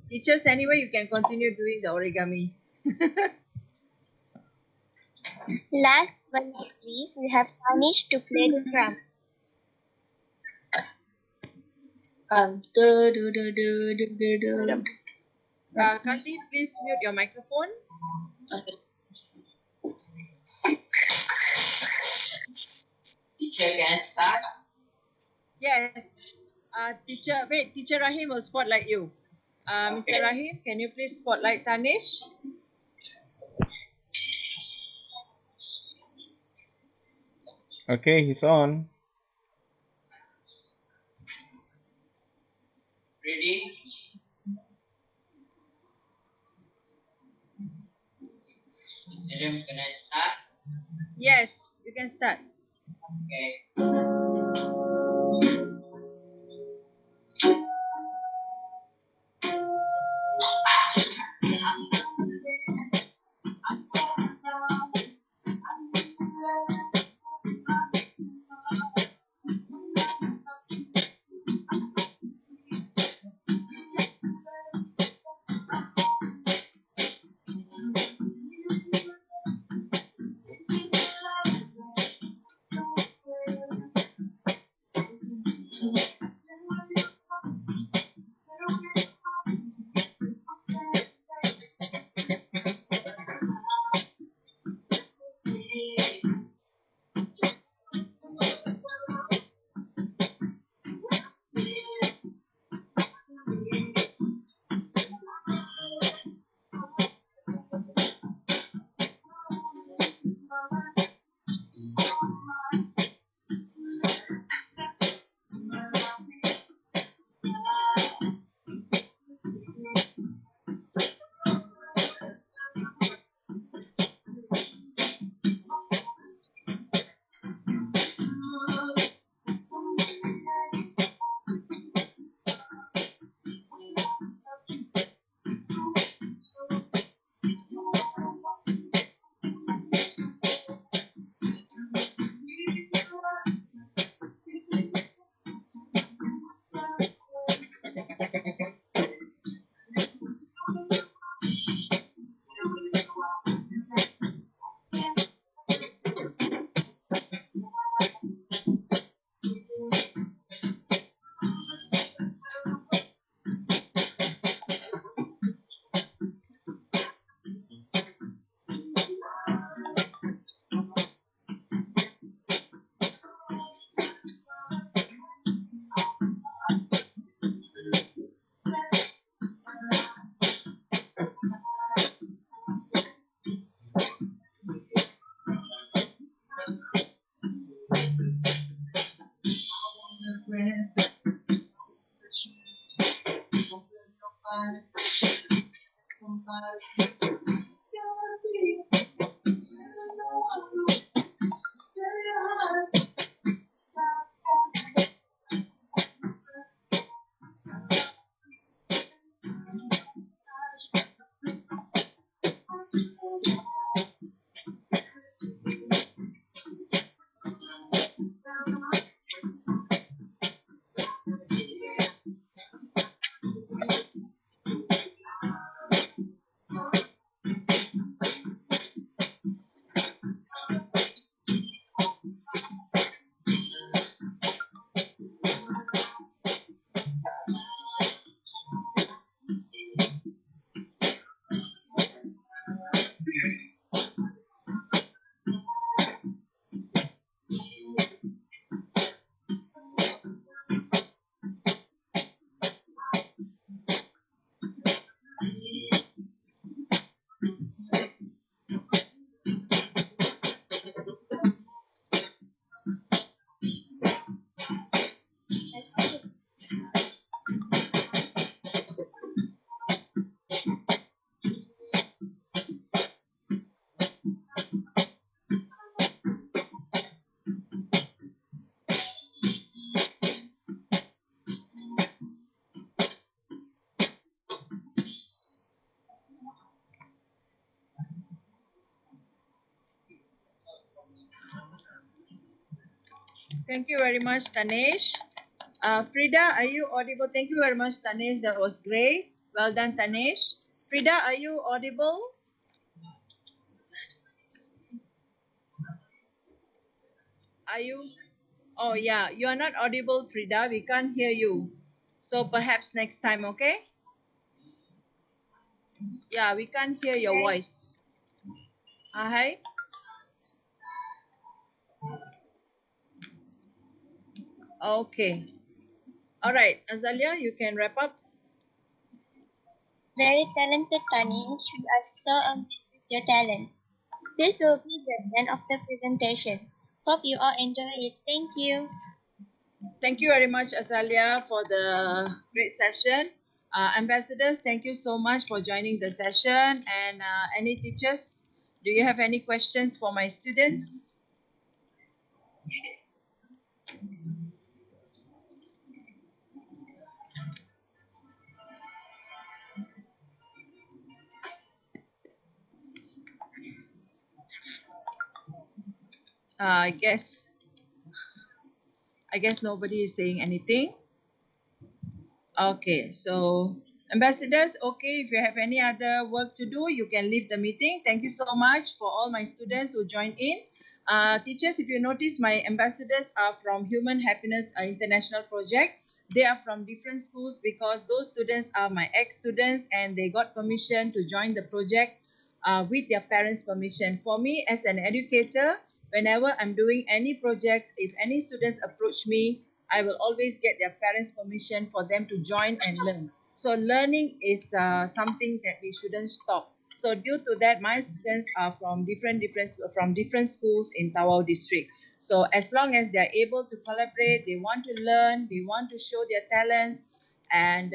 Teachers, anyway, you can continue doing the origami. Last One minute, please. We have Tanish to play the drum. Kandi, please mute your microphone. Teacher can start. Yes. Teacher Rahim will spotlight you. Mr. Rahim, can you please spotlight Tanish? Okay, he's on. Ready? Madam, can I start? Yes, you can start. Okay. Thank you very much, Tanesh. Frida, are you audible? Thank you very much, Tanesh. That was great. Well done, Tanesh. Frida, are you audible? are you? Oh yeah, you are not audible, Frida. We can't hear you. So perhaps next time, okay? Yeah, we can't hear your Okay. voice. Hi. Okay. All right, Azalia, you can wrap up. Very talented Tanin, you are so amazed with your talent. This will be the end of the presentation. Hope you all enjoy it. Thank you. Thank you very much, Azalia, for the great session. Ambassadors, thank you so much for joining the session. And any teachers, do you have any questions for my students? I guess nobody is saying anything. Okay, so ambassadors, okay, if you have any other work to do, you can leave the meeting. Thank you so much for all my students who joined in. Teachers, if you notice, my ambassadors are from Human Happiness International Project. They are from different schools because those students are my ex-students and they got permission to join the project with their parents' permission. For me, as an educator, whenever I'm doing any projects, if any students approach me, I will always get their parents' permission for them to join and learn. So learning is something that we shouldn't stop. So due to that, my students are from different schools in Tawau district. So as long as they are able to collaborate, they want to learn, they want to show their talents, and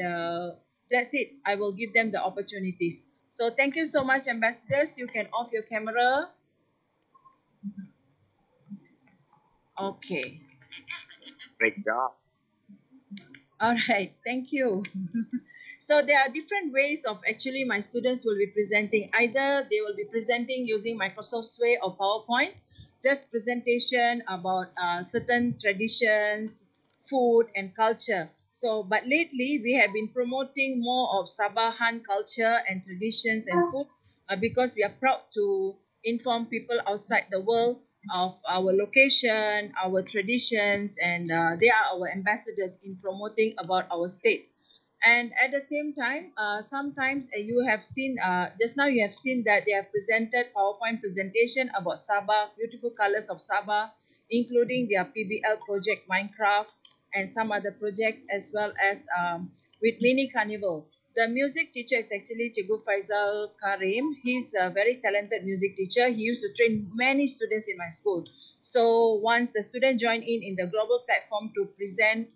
that's it. I will give them the opportunities. So thank you so much, ambassadors. You can off your camera. Okay. Great job. All right, thank you. So there are different ways of actually my students will be presenting. Either they will be presenting using Microsoft Sway or PowerPoint, just presentation about certain traditions, food and culture. So, but lately we have been promoting more of Sabahan culture and traditions and food because we are proud to inform people outside the world of our location, our traditions, and they are our ambassadors in promoting about our state. And at the same time, sometimes you have seen, just now you have seen that they have presented PowerPoint presentation about Sabah, beautiful colors of Sabah, including their PBL project Minecraft and some other projects, as well as with Mini Carnival. The music teacher is actually Cikgu Faisal Karim. He's a very talented music teacher. He used to train many students in my school. So once the student join in the global platform to present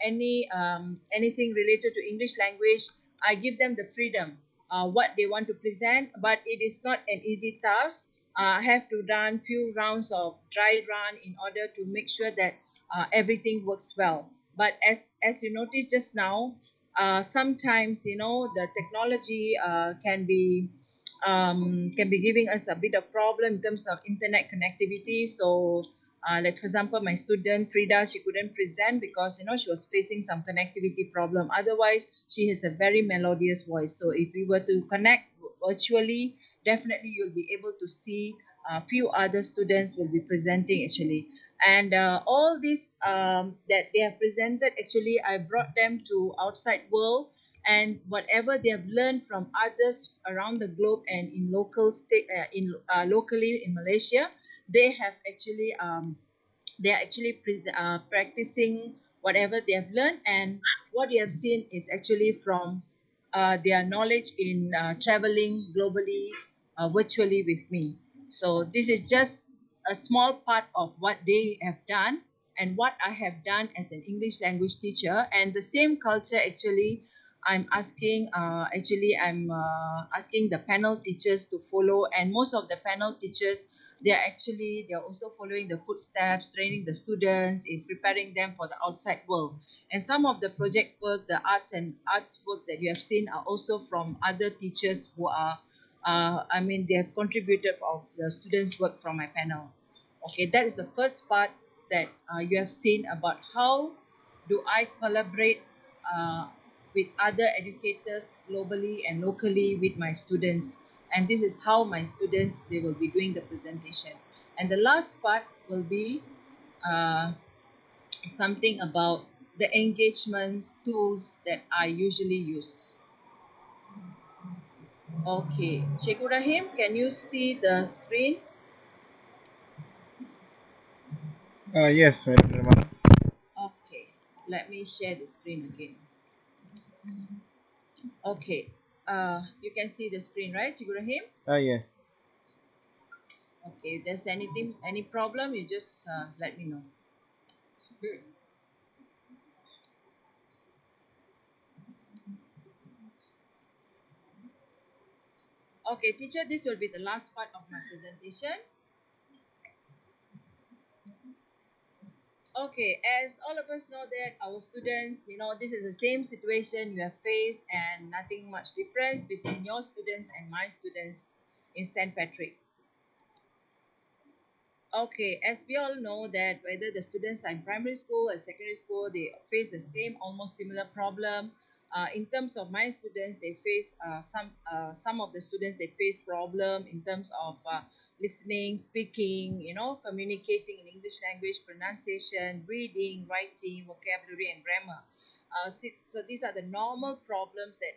anything related to English language, I give them the freedom what they want to present, but it is not an easy task. I have to run few rounds of dry run in order to make sure that everything works well. But as you noticed just now, sometimes the technology can be giving us a bit of problem in terms of internet connectivity. So like for example, my student Frida, she couldn't present because she was facing some connectivity problem. Otherwise, she has a very melodious voice. So if we were to connect virtually, definitely you'll be able to see a few other students will be presenting actually. And all these that they have presented, actually I brought them to outside world, and whatever they have learned from others around the globe and in local state locally in Malaysia, they have actually they are actually practicing whatever they have learned, and what you have seen is actually from their knowledge in traveling globally virtually with me. So this is just a small part of what they have done and what I have done as an English language teacher. And the same culture actually I'm asking the panel teachers to follow, and most of the panel teachers, they're also following the footsteps, training the students in preparing them for the outside world. And some of the project work, the arts work that you have seen are also from other teachers who are they have contributed of the students work from my panel. Okay, that is the first part that you have seen about how do I collaborate with other educators globally and locally with my students. And this is how my students, they will be doing the presentation. And the last part will be uh, something about the engagements tools that I usually use. Okay, Cikgu Rahim, can you see the screen? Yes, Madam Nirmala. Okay, let me share the screen again. Okay, you can see the screen, right, Cikgu Rahim? Yes. Okay, if there's any problem, you just let me know. Okay, teacher, this will be the last part of my presentation. Okay, as all of us know that our students, this is the same situation you have faced and nothing much difference between your students and my students in St. Patrick. Okay, as we all know that whether the students are in primary school or secondary school, they face the same, almost similar problem. In terms of my students, they face some of the students they face problem in terms of listening, speaking, communicating in English language, pronunciation, reading, writing, vocabulary, and grammar. So these are the normal problems that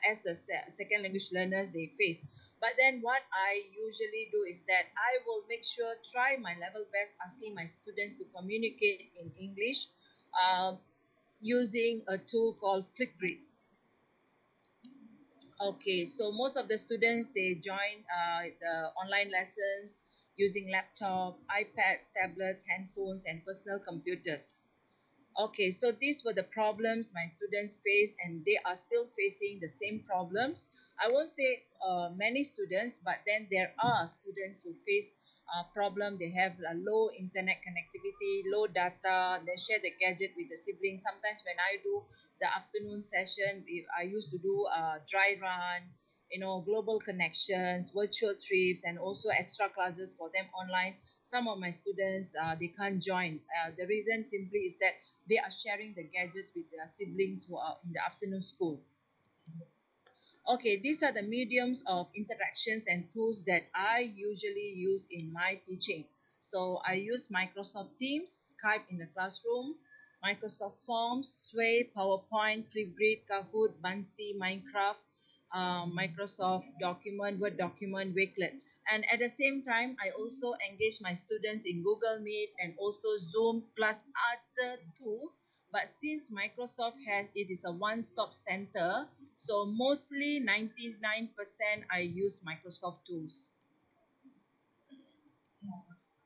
as a second language learners they face. But then what I usually do is that I will make sure, try my level best asking my student to communicate in English using a tool called Flipgrid. Okay, so most of the students, they join the online lessons using laptop, iPads, tablets, handphones, and personal computers. Okay, so these were the problems my students face, and they are still facing the same problems. I won't say many students, but then there are students who face problem. They have a low internet connectivity, low data. They share the gadget with the siblings. Sometimes when I do the afternoon session, I used to do dry run, global connections, virtual trips, and also extra classes for them online. Some of my students, they can't join. The reason simply is that they are sharing the gadgets with their siblings who are in the afternoon school. Okay, these are the mediums of interactions and tools that I usually use in my teaching. So I use Microsoft Teams, Skype in the classroom, Microsoft Forms, Sway, PowerPoint, Flipgrid, Kahoot, Bunsy, Minecraft, Microsoft Document, Word Document, Wakelet. And at the same time, I also engage my students in Google Meet and also Zoom plus other tools. But since Microsoft has, it is a one-stop center, so mostly 99% I use Microsoft tools.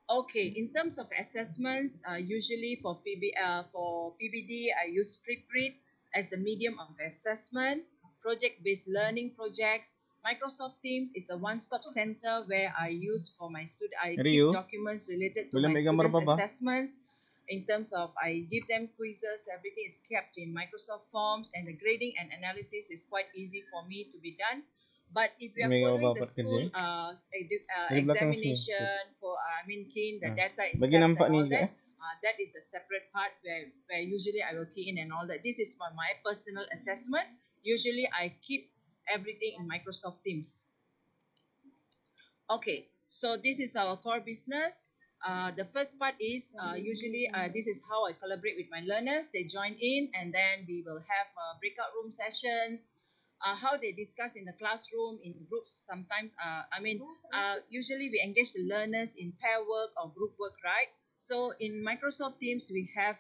Okay, in terms of assessments, usually for PBD, I use Flipgrid as the medium of assessment. Project-based learning projects. Microsoft Teams is a one-stop center where I use for my student. I keep Rio, documents related to boleh my ambil gambar students' apa ba? assessments. In terms of, I give them quizzes. Everything is kept in Microsoft Forms, and the grading and analysis is quite easy for me to be done. But if you are Ambil gambar following the apa kerja? school Dari belakang sini. examination for key in the data Bagi itself nampak and ni all juga that, that is a separate part where usually I will key in and all that. This is for my personal assessment. Usually I keep everything in Microsoft Teams. Okay, so this is our core business. The first part is usually this is how I collaborate with my learners. They join in, and then we will have breakout room sessions. How they discuss in the classroom in groups. Sometimes, usually we engage the learners in pair work or group work, right? So in Microsoft Teams, we have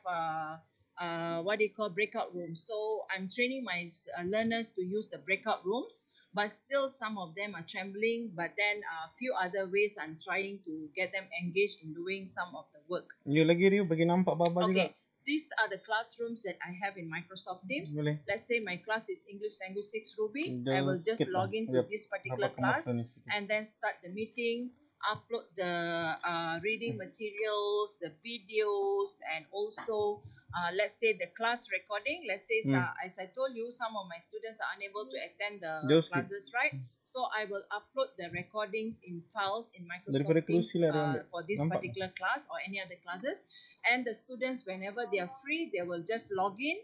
what they call breakout rooms. So I'm training my learners to use the breakout rooms, but still some of them are trembling. But then a few other ways I'm trying to get them engaged in doing some of the work. You lagi Rio bagi nampak baba juga. Okay, these are the classrooms that I have in Microsoft Teams. Boleh. Let's say my class is English Language 6 Ruby. I Jangan will just sikit log lah. into Yep. this particular Nampak class kemas ni sikit. and then start the meeting, upload the reading materials, the videos, and also let's say the class recording. Let's say as I told you, some of my students are unable to attend the Jauh sikit. classes, right? So I will upload the recordings in files in Daripada Microsoft Teams kerusi lah dia ambil. for this Nampak? particular class or any other classes. And the students, whenever they are free, they will just log in.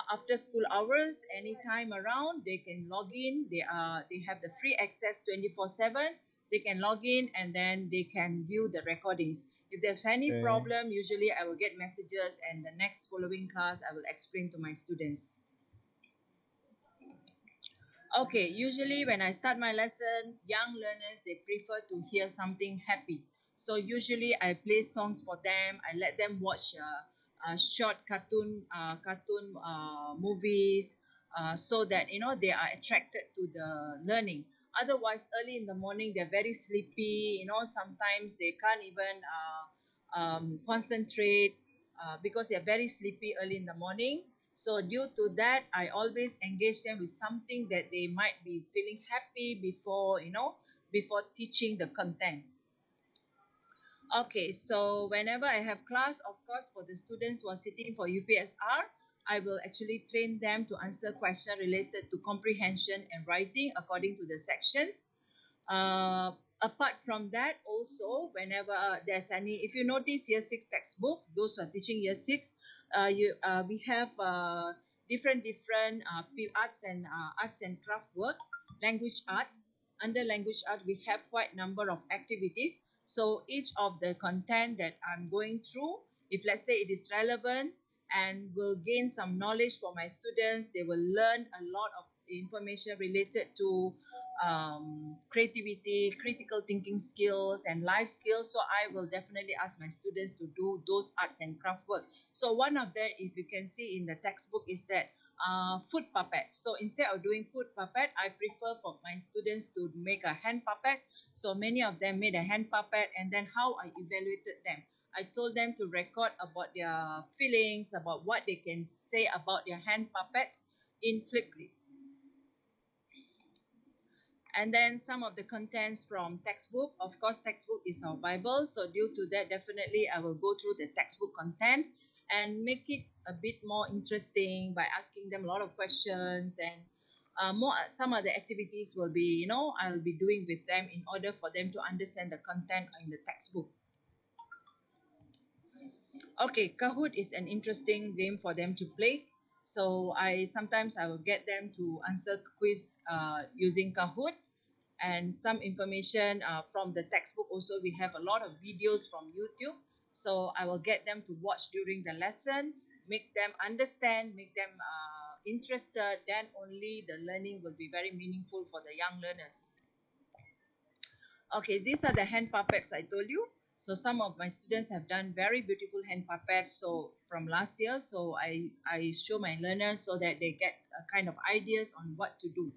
After school hours, anytime around, they can log in. They have the free access 24/7. They can log in and then they can view the recordings. If there's any Okay. problem, usually I will get messages, and the next following class I will explain to my students. Okay, usually when I start my lesson, young learners, they prefer to hear something happy. So usually I play songs for them. I let them watch short cartoon movies, so that they are attracted to the learning. Otherwise, early in the morning they're very sleepy. Sometimes they can't even concentrate because they're very sleepy early in the morning. So due to that, I always engage them with something that they might be feeling happy before teaching the content. Okay, so whenever I have class, of course, for the students who are sitting for UPSR, I will actually train them to answer questions related to comprehension and writing according to the sections. Uh, Apart from that, also, whenever there's any, if you notice year 6 textbook, those who are teaching year 6, we have different arts and craft work, language arts. Under language art, we have quite number of activities. So each of the content that I'm going through, if let's say it is relevant and will gain some knowledge for my students, they will learn a lot of information related to creativity, critical thinking skills, and life skills. So I will definitely ask my students to do those arts and craft work. So one of them, if you can see in the textbook, is that foot puppet. So instead of doing foot puppet, I prefer for my students to make a hand puppet. So many of them made a hand puppet, and then how I evaluated them. I told them to record about their feelings, about what they can say about their hand puppets in Flipgrid. And then some of the contents from textbook. Of course, textbook is our Bible. So due to that, definitely I will go through the textbook content and make it a bit more interesting by asking them a lot of questions, and some other activities will be, I'll be doing with them in order for them to understand the content in the textbook. Okay, Kahoot is an interesting game for them to play. So sometimes I will get them to answer quiz using Kahoot, and some information from the textbook. Also, we have a lot of videos from YouTube. So I will get them to watch during the lesson, make them understand, make them interested. Then only the learning will be very meaningful for the young learners. Okay, these are the hand puppets I told you. So some of my students have done very beautiful hand puppets. So from last year, so I show my learners so that they get a kind of ideas on what to do.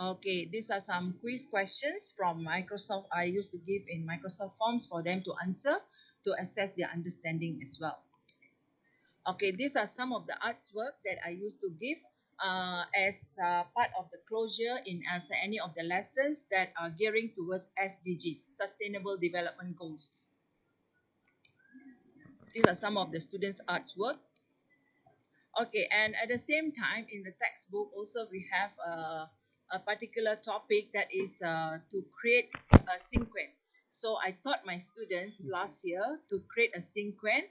Okay, these are some quiz questions from Microsoft. I used to give in Microsoft Forms for them to answer to assess their understanding as well. Okay, these are some of the artwork that I used to give as part of the closure in as any of the lessons that are gearing towards SDGs, Sustainable Development Goals. These are some of the students' artwork. Okay, and at the same time, in the textbook, also we have a particular topic that is to create a sequence. So I taught my students last year to create a sequence,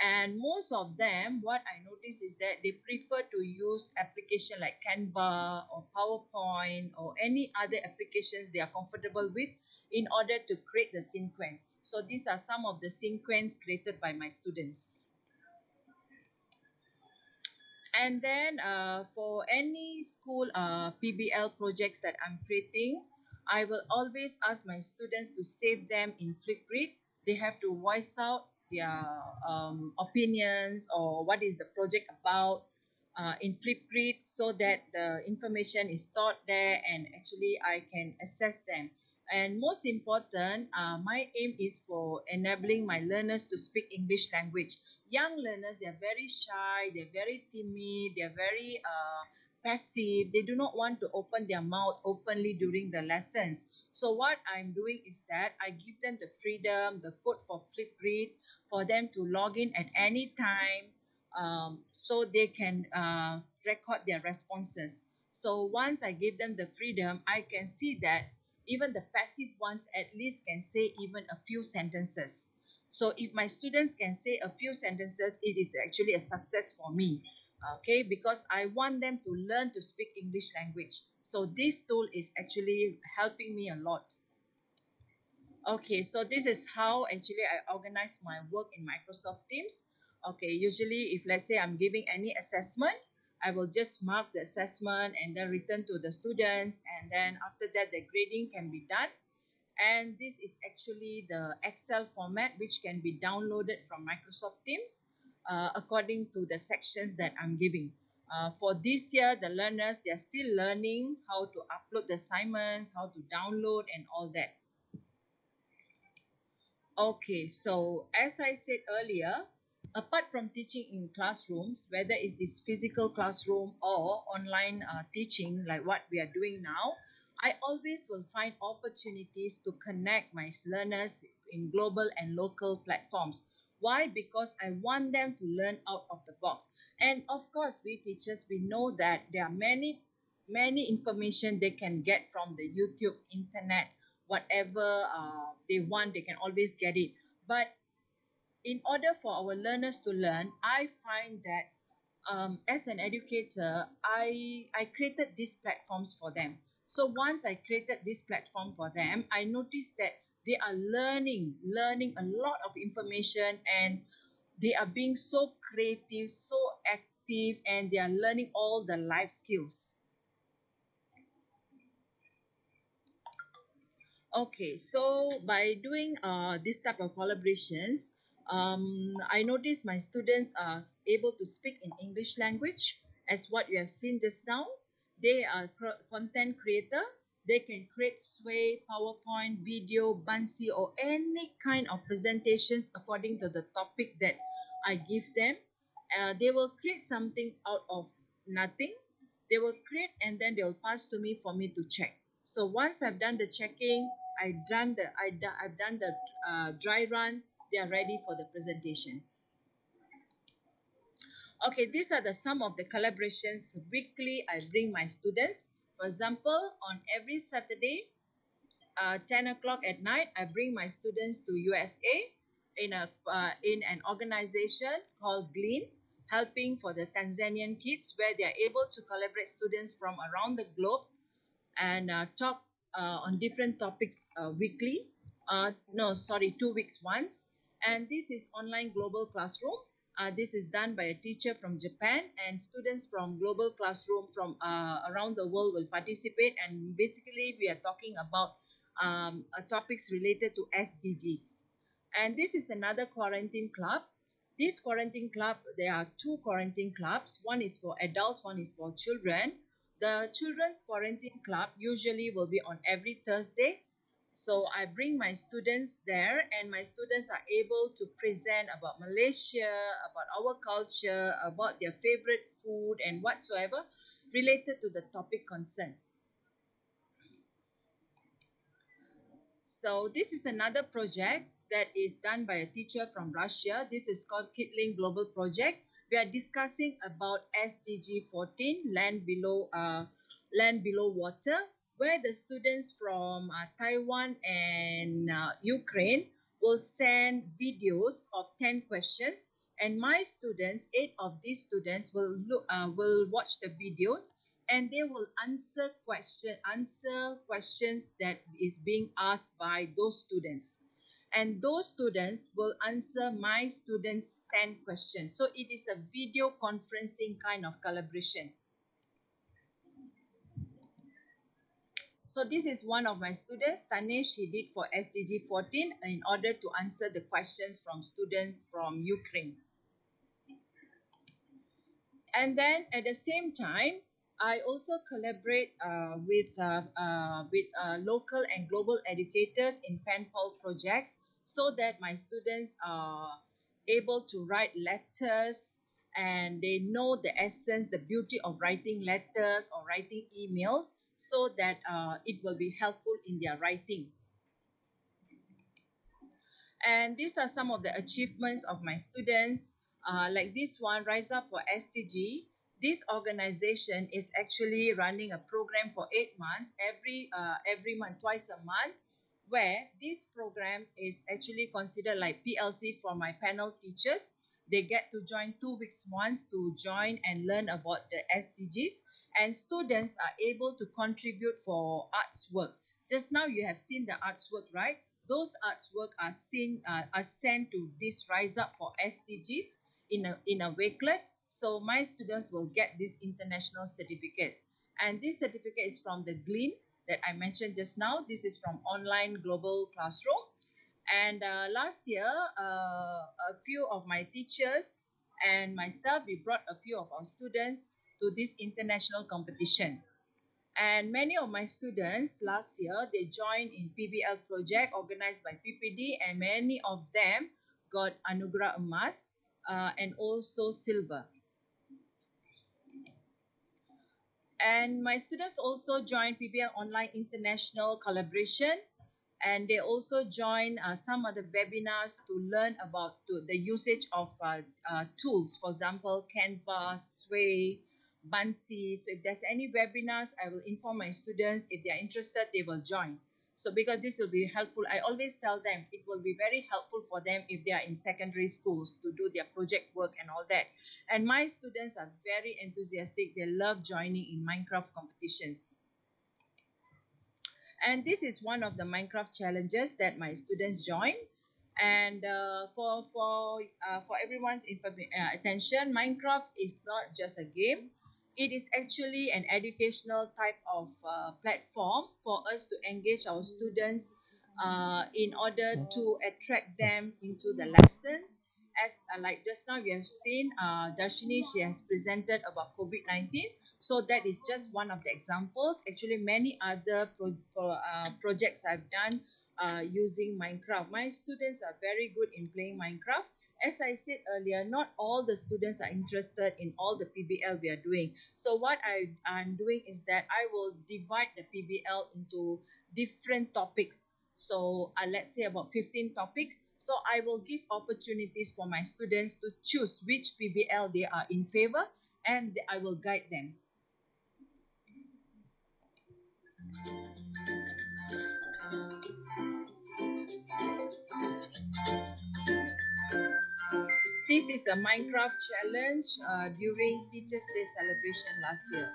and most of them, what I noticed is that they prefer to use application like Canva or PowerPoint or any other applications they are comfortable with in order to create the sequence. So these are some of the sequence created by my students. And then for any school PBL projects that I'm creating, I will always ask my students to save them in Flipgrid. They have to voice out their opinions or what is the project about in Flipgrid, so that the information is stored there and actually I can assess them. And most important, my aim is for enabling my learners to speak English language. Young learners, they're very shy, they're very timid, they're very passive. They do not want to open their mouth openly during the lessons. So what I'm doing is that I give them the freedom, the code for Flipgrid, for them to log in at any time, so they can record their responses. So once I give them the freedom, I can see that even the passive ones at least can say even a few sentences. So if my students can say a few sentences, it is actually a success for me. Okay, because I want them to learn to speak English language. So this tool is actually helping me a lot. Okay, so this is how actually I organize my work in Microsoft Teams. Okay, usually if let's say I'm giving any assessment, I will just mark the assessment and then return to the students, and then after that the grading can be done. And this is actually the Excel format which can be downloaded from Microsoft Teams according to the sections that I'm giving. For this year, the learners, they are still learning how to upload the assignments, how to download and all that. Okay, so as I said earlier, apart from teaching in classrooms, whether it's this physical classroom or online teaching like what we are doing now, I always will find opportunities to connect my learners in global and local platforms. Why? Because I want them to learn out of the box. And of course, we teachers, we know that there are many information they can get from the YouTube, internet, whatever they want, they can always get it. But in order for our learners to learn, I find that as an educator, I created these platforms for them. So once I created this platform for them, I noticed that they are learning a lot of information, and they are being so creative, so active, and they are learning all the life skills. Okay, so by doing this type of collaborations, I noticed my students are able to speak in English language, as what you have seen just now. They are content creator. They can create Sway, PowerPoint, video, Bansi, or any kind of presentations according to the topic that I give them. They will create something out of nothing. They will create and then they will pass to me for me to check. So once I've done the checking, I've done the dry run. They are ready for the presentations. Okay, these are some of the collaborations weekly I bring my students. For example, on every Saturday, 10 o'clock at night, I bring my students to USA in an organization called Glean, helping for the Tanzanian kids, where they are able to collaborate students from around the globe and talk on different topics weekly. No, sorry, 2 weeks once. And this is online global classroom. This is done by a teacher from Japan, and students from global classroom from around the world will participate. And basically, we are talking about topics related to SDGs. And this is another quarantine club. This quarantine club, there are two quarantine clubs. One is for adults, one is for children. The children's quarantine club usually will be on every Thursday. So I bring my students there, and my students are able to present about Malaysia, about our culture, about their favorite food and whatsoever related to the topic concerned. So this is another project that is done by a teacher from Russia. This is called Kitling Global Project. We are discussing about SDG 14, land below water, where the students from Taiwan and Ukraine will send videos of 10 questions, and my students, 8 of these students will watch the videos, and they will answer questions that is being asked by those students, and those students will answer my students 10 questions. So it is a video conferencing kind of collaboration. So this is one of my students, Tanesh. He did for SDG 14 in order to answer the questions from students from Ukraine. And then at the same time, I also collaborate with local and global educators in pen pal projects, so that my students are able to write letters, and they know the essence, the beauty of writing letters or writing emails, so that it will be helpful in their writing. And these are some of the achievements of my students. Like this one, Rise Up for SDG. This organization is actually running a program for 8 months, every month, twice a month, where this program is actually considered like PLC for my panel teachers. They get to join 2 weeks once to join and learn about the SDGs, and students are able to contribute for arts work. Just now you have seen the arts work, right? those artwork are sent to this Rise Up for SDGs in a wakelet. So my students will get these international certificates, and this certificate is from the Glean that I mentioned just now. This is from online global classroom. And last year, a few of my teachers and myself, we brought a few of our students to this international competition. And many of my students last year, they joined in PBL project organized by PPD, and many of them got Anugerah Emas and also silver. And my students also joined PBL Online International Collaboration, and they also join some other webinars to learn about the usage of tools, for example, Canva, Sway, Bunsy. So if there's any webinars, I will inform my students. If they are interested, they will join. So because this will be helpful, I always tell them it will be very helpful for them if they are in secondary schools to do their project work and all that. And my students are very enthusiastic. They love joining in Minecraft competitions. And this is one of the Minecraft challenges that my students join. And for everyone's attention, Minecraft is not just a game. It is actually an educational type of platform for us to engage our students in order to attract them into the lessons. As like just now we have seen, Darshini, she has presented about COVID-19. So that is just one of the examples. Actually, many other projects I've done using Minecraft. My students are very good in playing Minecraft. As I said earlier, not all the students are interested in all the PBL we are doing. So what I'm doing is that I will divide the PBL into different topics. So let's say about 15 topics. So I will give opportunities for my students to choose which PBL they are in favor, and I will guide them. This is a Minecraft challenge during Teachers' Day celebration last year.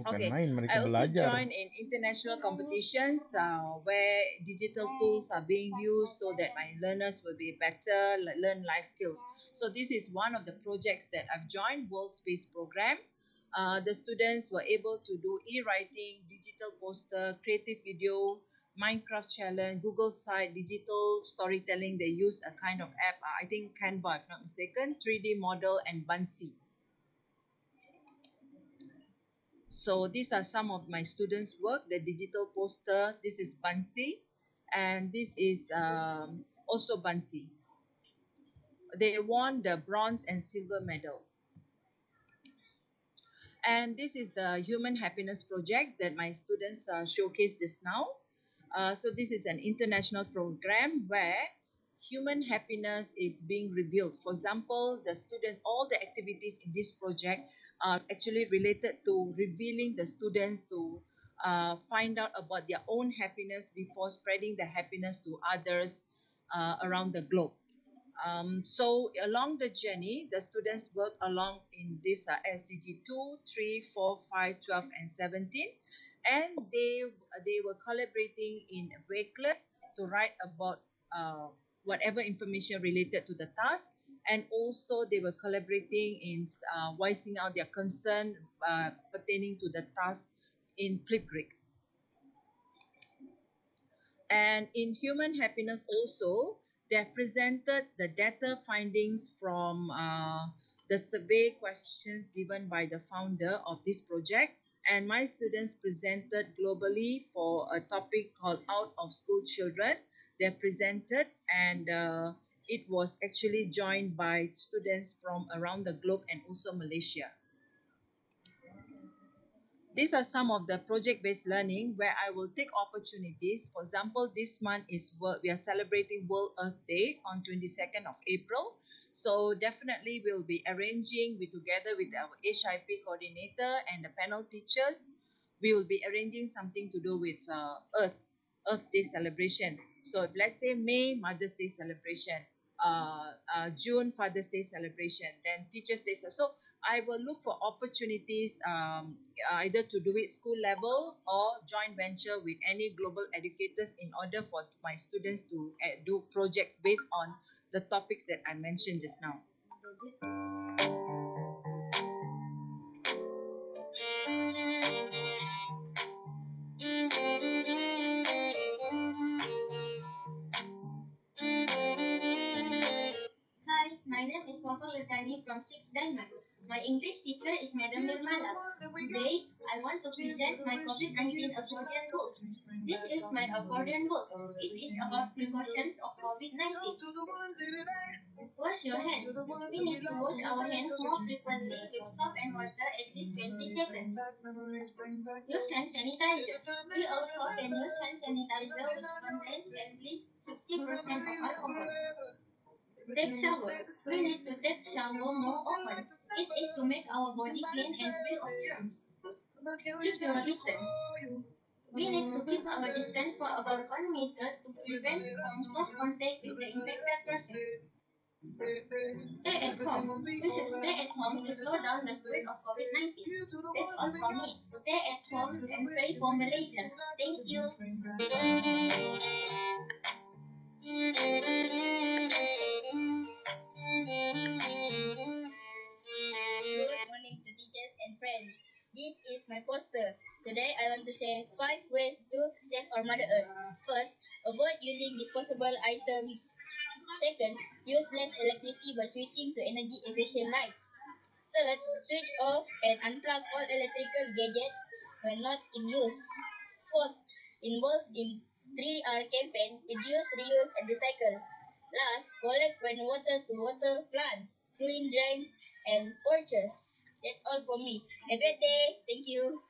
Okay, I also join in international competitions where digital tools are being used so that my learners will be better, learn life skills. So this is one of the projects that I've joined, World Space Program. The students were able to do e-writing, digital poster, creative video, Minecraft challenge, Google site, digital storytelling. They use a kind of app, I think Canva if not mistaken, 3D model and Bunsy. So these are some of my students' work. The digital poster, this is Bunsy, and this is also Bunsy. They won the bronze and silver medal. And this is the Human Happiness Project that my students showcased just now. So this is an international program where human happiness is being revealed. For example, all the activities in this project are actually related to revealing the students to find out about their own happiness before spreading the happiness to others around the globe. So along the journey, the students work along in this SDG 2, 3, 4, 5, 12, and 17. And they were collaborating in a wakelet to write about whatever information related to the task. And also they were collaborating in voicing out their concern pertaining to the task in Flipgrid. And in human happiness also, they have presented the data findings from the survey questions given by the founder of this project. And my students presented globally for a topic called Out of School Children. They presented, and it was actually joined by students from around the globe and also Malaysia. these are some of the project-based learning where I will take opportunities. For example, this month is we are celebrating World Earth Day on 22nd of April. So definitely we'll be arranging together with our HIP coordinator and the panel teachers. We will be arranging something to do with Earth Day celebration. So if let's say May, Mother's Day celebration, June, Father's Day celebration, then Teachers' Day. So I will look for opportunities either to do it school level or joint venture with any global educators in order for my students to do projects based on the topics that I mentioned just now. Hi, my name is Mohamat from 6 Diamond. My English teacher is Madam Nirmala. Today, I want to present my COVID-19 accordion book. This is my accordion book. It is about precautions of COVID-19. Wash your hands. We need to wash our hands more frequently with soap and water at least 20 seconds. Use hand sanitizer. We also can use hand sanitizer which contains at least 60% of alcohol. Take shower. We need to take shower more often. It is to make our body clean and free of germs. Keep your distance. We need to keep our distance for about 1 meter to prevent from close contact with the infected person. Stay at home. We should stay at home to slow down the spread of COVID-19. That's all from me. Stay at home and pray for Malaysia. Thank you. Good morning to teachers and friends. This is my poster. Today I want to share 5 ways to save our Mother Earth. First, avoid using disposable items. Second, use less electricity by switching to energy efficient lights. Third, switch off and unplug all electrical gadgets when not in use. Fourth, involve in 3R campaign, reduce, reuse, and recycle. Last, collect rainwater to water plants, clean drains, and porches. That's all from me. Have a good day. Thank you.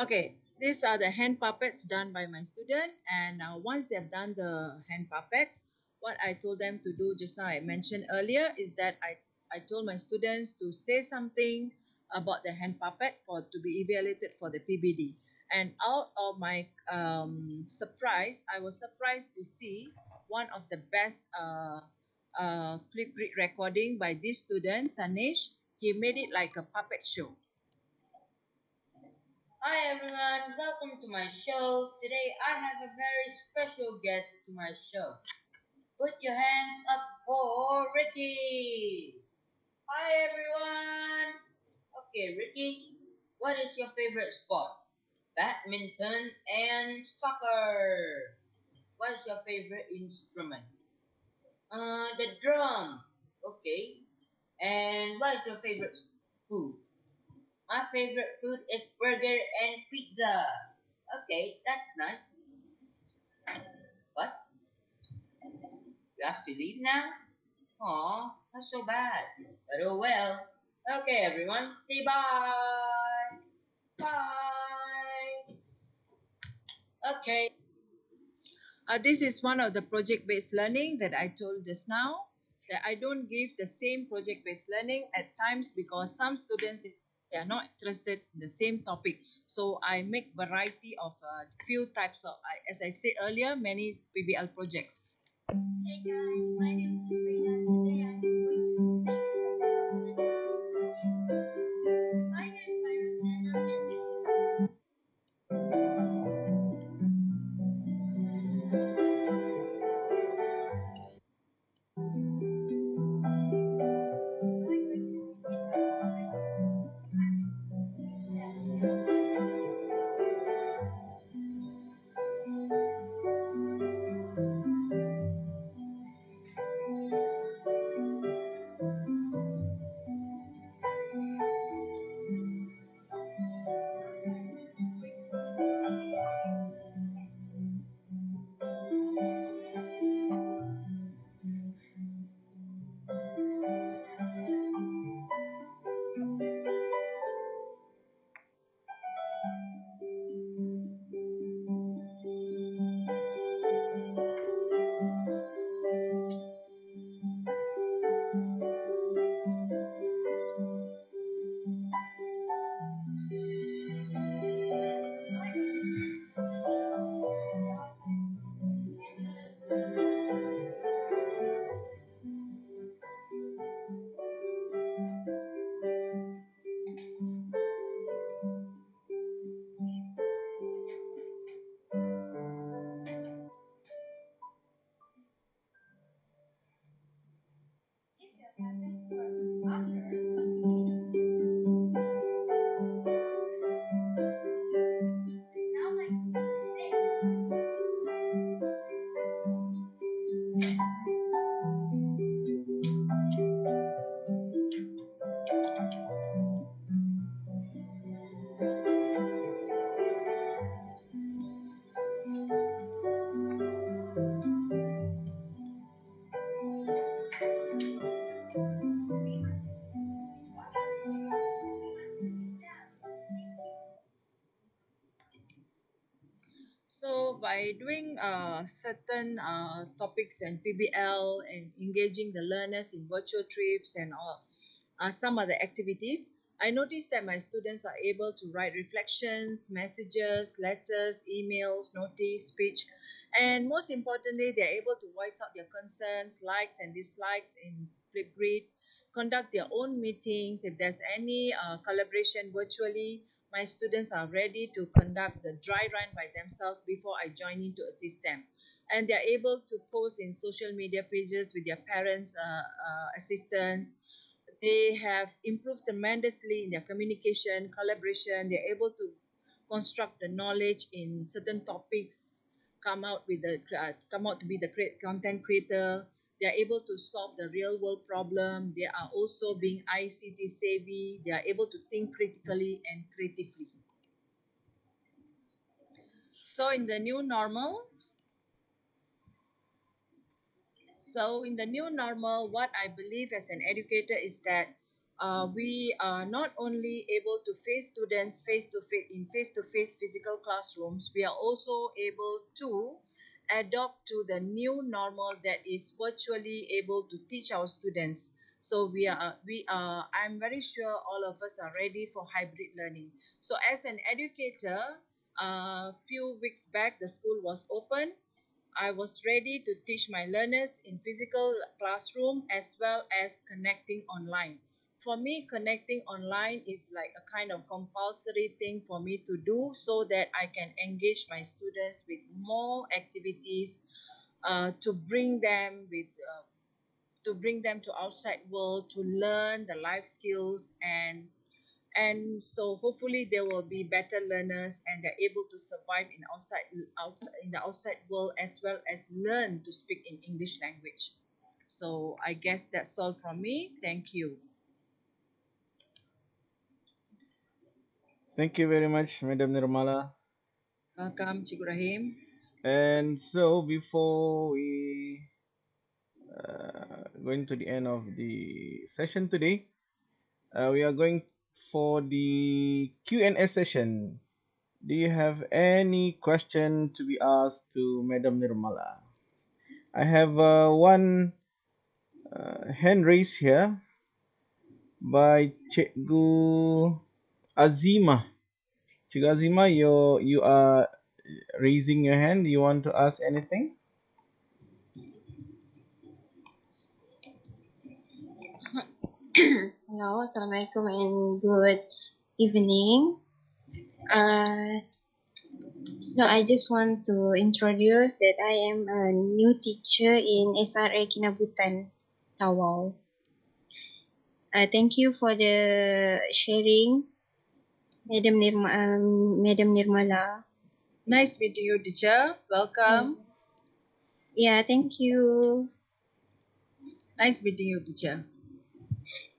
Okay, these are the hand puppets done by my student, and once they have done the hand puppets, what I told them to do just now, I mentioned earlier, is that I told my students to say something about the hand puppet to be evaluated for the PBD. And out of my surprise, I was surprised to see one of the best flip grid recording by this student, Tanish. He made it like a puppet show. Hi everyone, welcome to my show. Today I have a very special guest to my show. Put your hands up for Ricky. Hi everyone. Okay, Ricky, what is your favorite sport? Badminton and soccer. What is your favorite instrument? The drum. Okay. And what is your favorite food? My favorite food is burger and pizza. Okay, that's nice. What? You have to leave now? Aw, that's so bad. But oh well. Okay, everyone, say bye. Bye. Okay. This is one of the project-based learning that I told just now, that I don't give the same project-based learning at times because some students, they are not interested in the same topic. So I make variety of few types of, as I said earlier, many PBL projects. Hey guys, my name is Frida. Today I'm going to take some spider, virus, and So by doing certain topics and PBL and engaging the learners in virtual trips and all, some other activities, I noticed that my students are able to write reflections, messages, letters, emails, notice, speech, and most importantly, they're able to voice out their concerns, likes and dislikes in Flipgrid, conduct their own meetings. If there's any collaboration virtually, my students are ready to conduct the dry run by themselves before I join in to assist them. And they're able to post in social media pages with their parents' assistance. They have improved tremendously in their communication, collaboration. They're able to construct the knowledge in certain topics, come out to be the content creator. They are able to solve the real world problem. They are also being ICT savvy. They are able to think critically and creatively. So in the new normal, what I believe as an educator is that we are not only able to face students face-to-face physical classrooms, we are also able to adopt to the new normal that is virtually able to teach our students. So I'm very sure all of us are ready for hybrid learning. So as an educator, a few weeks back, the school was open. I was ready to teach my learners in physical classroom as well as connecting online. For me, connecting online is like a kind of compulsory thing for me to do so that I can engage my students with more activities to bring them to outside world to learn the life skills, and so hopefully they will be better learners and they're able to survive in the outside world as well as learn to speak in English language. So I guess that's all from me. Thank you. Thank you very much, Madam Nirmala. Welcome, Cikgu Rahim. And so, before we going to the end of the session today, we are going for the Q&A session. Do you have any question to be asked to Madam Nirmala? I have one hand raised here by Cikgu Azima. Cikgu Azima, you are raising your hand. You want to ask anything? Hello, Assalamualaikum and good evening. No, I just want to introduce that I am a new teacher in SRA Kinabutan, Tawau. Thank you for the sharing, Madam Nirmala. Nice meeting you, teacher. Welcome. Yeah, thank you. Nice meeting you, teacher.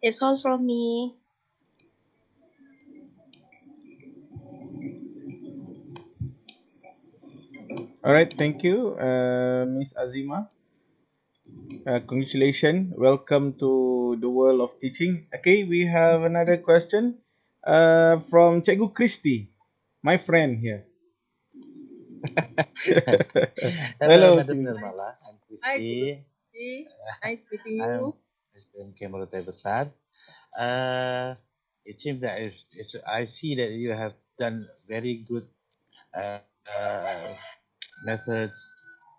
That's all from me. All right, thank you, Miss Azima. Congratulations. Welcome to the world of teaching. Okay, we have another question from Cikgu Christy, my friend here. Hello, Hello, Madam Cikgu. Nirmala. I'm Hi, Cikgu Christy. Christy. Nice meeting you. I'm SPM Moderator Besar. It seems that I see that you have done very good methods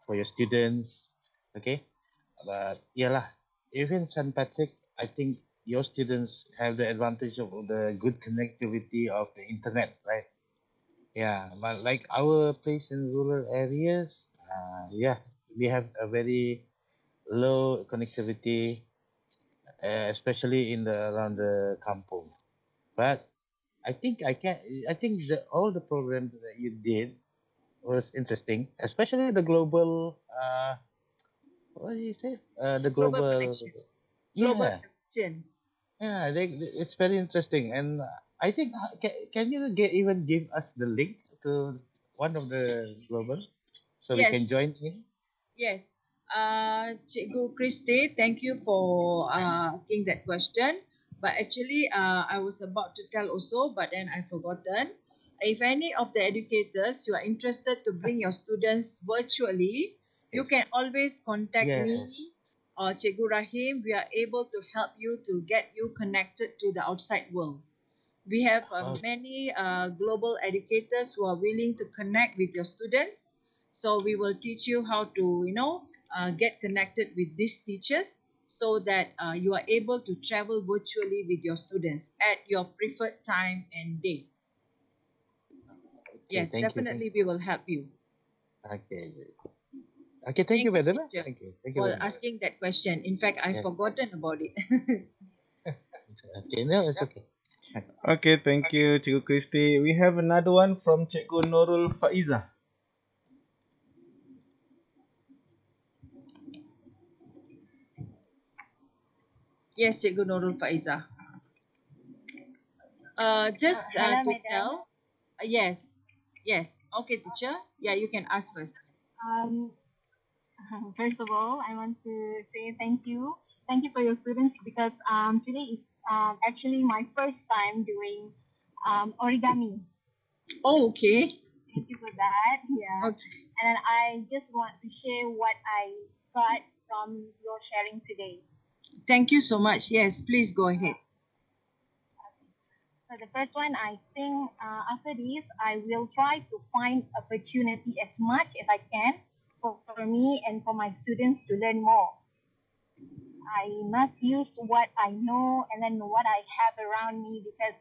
for your students. Okay, but yeah lah. Even St. Patrick, I think your students have the advantage of the good connectivity of the internet, right? Yeah, but like our place in rural areas, yeah, we have a very low connectivity, especially in the around the kampung. But I think I can. I think all the programs that you did was interesting, especially the global. What do you say? The Global global. connection. Global Yeah, connection. yeah. It's very interesting, and I think can you even give us the link to one of the global so we can Yes. join in? Yes. Cikgu Christy, thank you for asking that question. But actually, I was about to tell also, but then I forgotten. if any of the educators you are interested to bring your students virtually, you can always contact me or Cikgu Rahim. We are able to help you to get you connected to the outside world. We have many global educators who are willing to connect with your students. So we will teach you how to, get connected with these teachers so that you are able to travel virtually with your students at your preferred time and day. Yes, definitely we will help you. Okay. Okay, thank you, madam. Teacher, Thank you. Thank you for very much. asking that question. In fact, I've forgotten about it. Okay, no, it's okay. Okay, thank you, Cikgu Christy. We have another one from Cikgu Nurul Faiza. Yes, Cikgu Nurul Faiza. Just Hello, to madam. tell, yes. Okay, teacher. Yeah, you can ask first. First of all, I want to say thank you. Thank you for your students because today is actually my first time doing origami. Oh, okay. Thank you for that. Yeah. Okay. And then I just want to share what I got from your sharing today. Thank you so much. Yes, please go ahead. So the first one, I think after this, I will try to find opportunity as much as I can for me and for my students to learn more. I must use what I know and then what I have around me because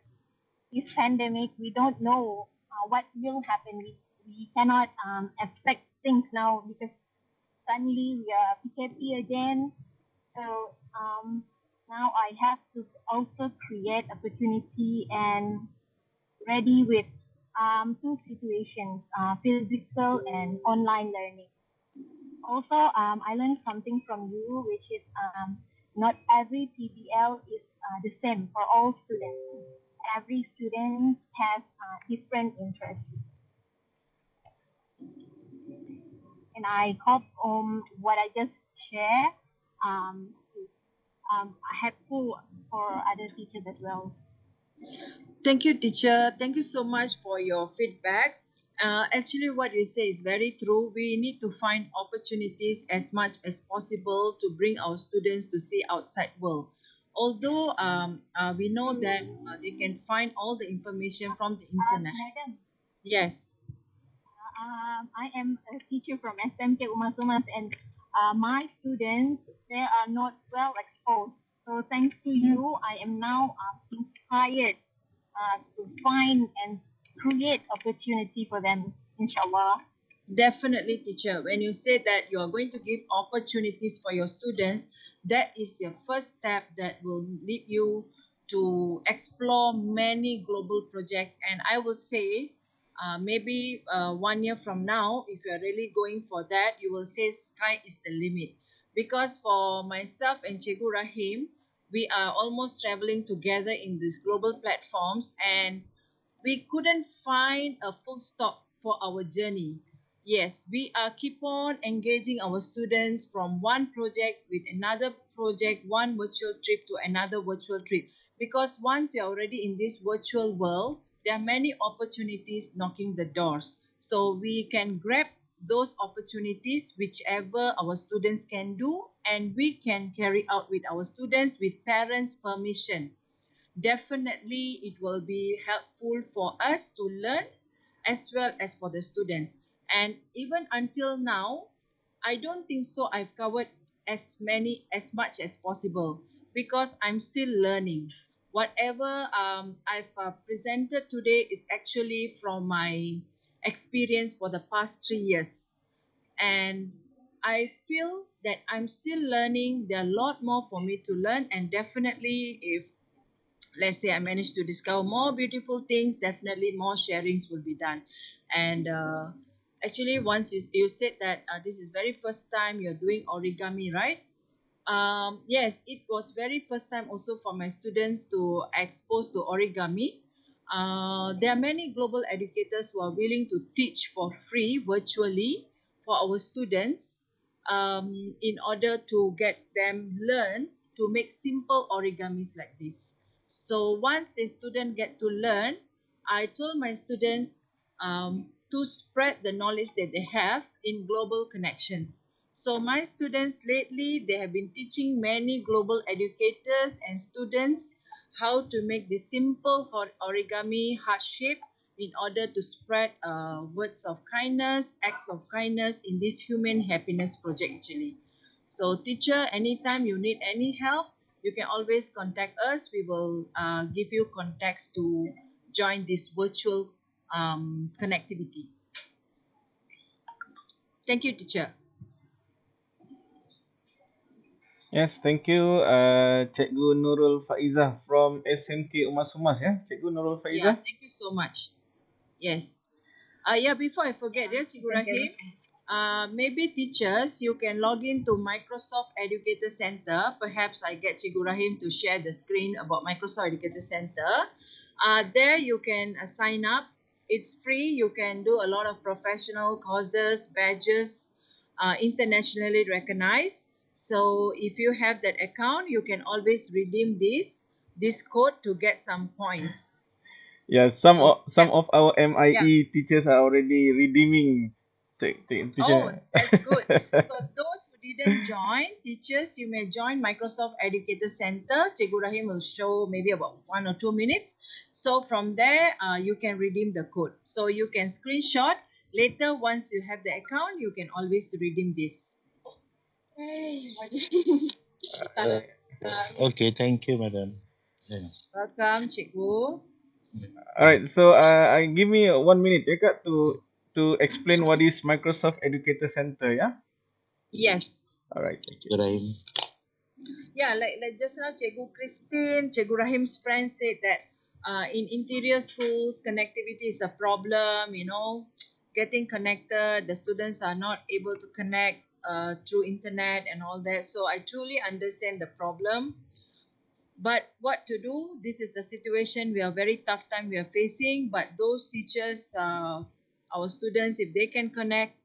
this pandemic, we don't know what will happen. We cannot expect things now because suddenly we are PKP again. So now I have to also create opportunity and ready with two situations, physical and online learning. Also, I learned something from you, which is not every PBL is the same for all students. Every student has different interests. And I hope what I just shared is helpful for other teachers as well. Thank you, teacher. Thank you so much for your feedback. Actually, what you say is very true. We need to find opportunities as much as possible to bring our students to see outside world. Although we know that they can find all the information from the internet. Madam, Yes. I am a teacher from SMK Umar Sumas and my students, they are not well exposed. So thanks to you, I am now inspired to find and create opportunity for them, inshallah. Definitely, teacher. When you say that you are going to give opportunities for your students, that is your first step that will lead you to explore many global projects. And I will say, maybe 1 year from now, if you are really going for that, you will say sky is the limit. Because for myself and Cikgu Rahim, we are almost traveling together in these global platforms and we couldn't find a full stop for our journey. Yes, we are keep on engaging our students from one project with another project, one virtual trip to another virtual trip. Because once you're already in this virtual world, there are many opportunities knocking the doors. So we can grab those opportunities, whichever our students can do, and we can carry out with our students with parents' permission. Definitely it will be helpful for us to learn as well as for the students. And even until now, I don't think so I've covered as much as possible because I'm still learning. Whatever I've presented today is actually from my experience for the past 3 years. And I feel that I'm still learning. There are a lot more for me to learn, and definitely if let's say I manage to discover more beautiful things, definitely more sharings will be done. And actually, once you said that this is very first time you're doing origami, right? Yes, it was very first time also for my students to expose to origami. There are many global educators who are willing to teach for free virtually for our students in order to get them learn to make simple origamis like this. So once the student get to learn, I told my students to spread the knowledge that they have in global connections. So my students lately, they have been teaching many global educators and students how to make this simple origami heart shape in order to spread words of kindness, acts of kindness in this human happiness project actually. So teacher, anytime you need any help, you can always contact us. We will give you contacts to join this virtual connectivity. Thank you, teacher. Yes, thank you, Cikgu Nurul Faizah from SMK Umas Humas, ya, Cikgu Nurul Yeah, Faizah. thank you so much. Yes. Yeah, before I forget, Cikgu Rahim, maybe teachers, you can log in to Microsoft Educator Center. Perhaps I get Cikgu Rahim to share the screen about Microsoft Educator Center. There you can sign up. It's free. You can do a lot of professional courses, badges, internationally recognized. So if you have that account, you can always redeem this code to get some points. Yeah, So, some of our yeah. MIE teachers are already redeeming. Oh, that's good. So those who didn't join, teachers, you may join Microsoft Educator Center. Cikgu Rahim will show maybe about 1 or 2 minutes. So from there, you can redeem the code. So you can screenshot. Later, once you have the account, you can always redeem this. Okay, thank you, madam. Yeah. Welcome, Cikgu. Alright, so give me 1 minute, ya Kak, to explain what is Microsoft Educator Center, ya. Yes. Alright, thank you. Rahim. Yeah, like just now, Cikgu Christine, Cikgu Rahim's friend said that in interior schools, connectivity is a problem, getting connected, the students are not able to connect through internet and all that. So I truly understand the problem. But what to do? This is the situation. We are very tough time we are facing. But those teachers, our students, if they can connect,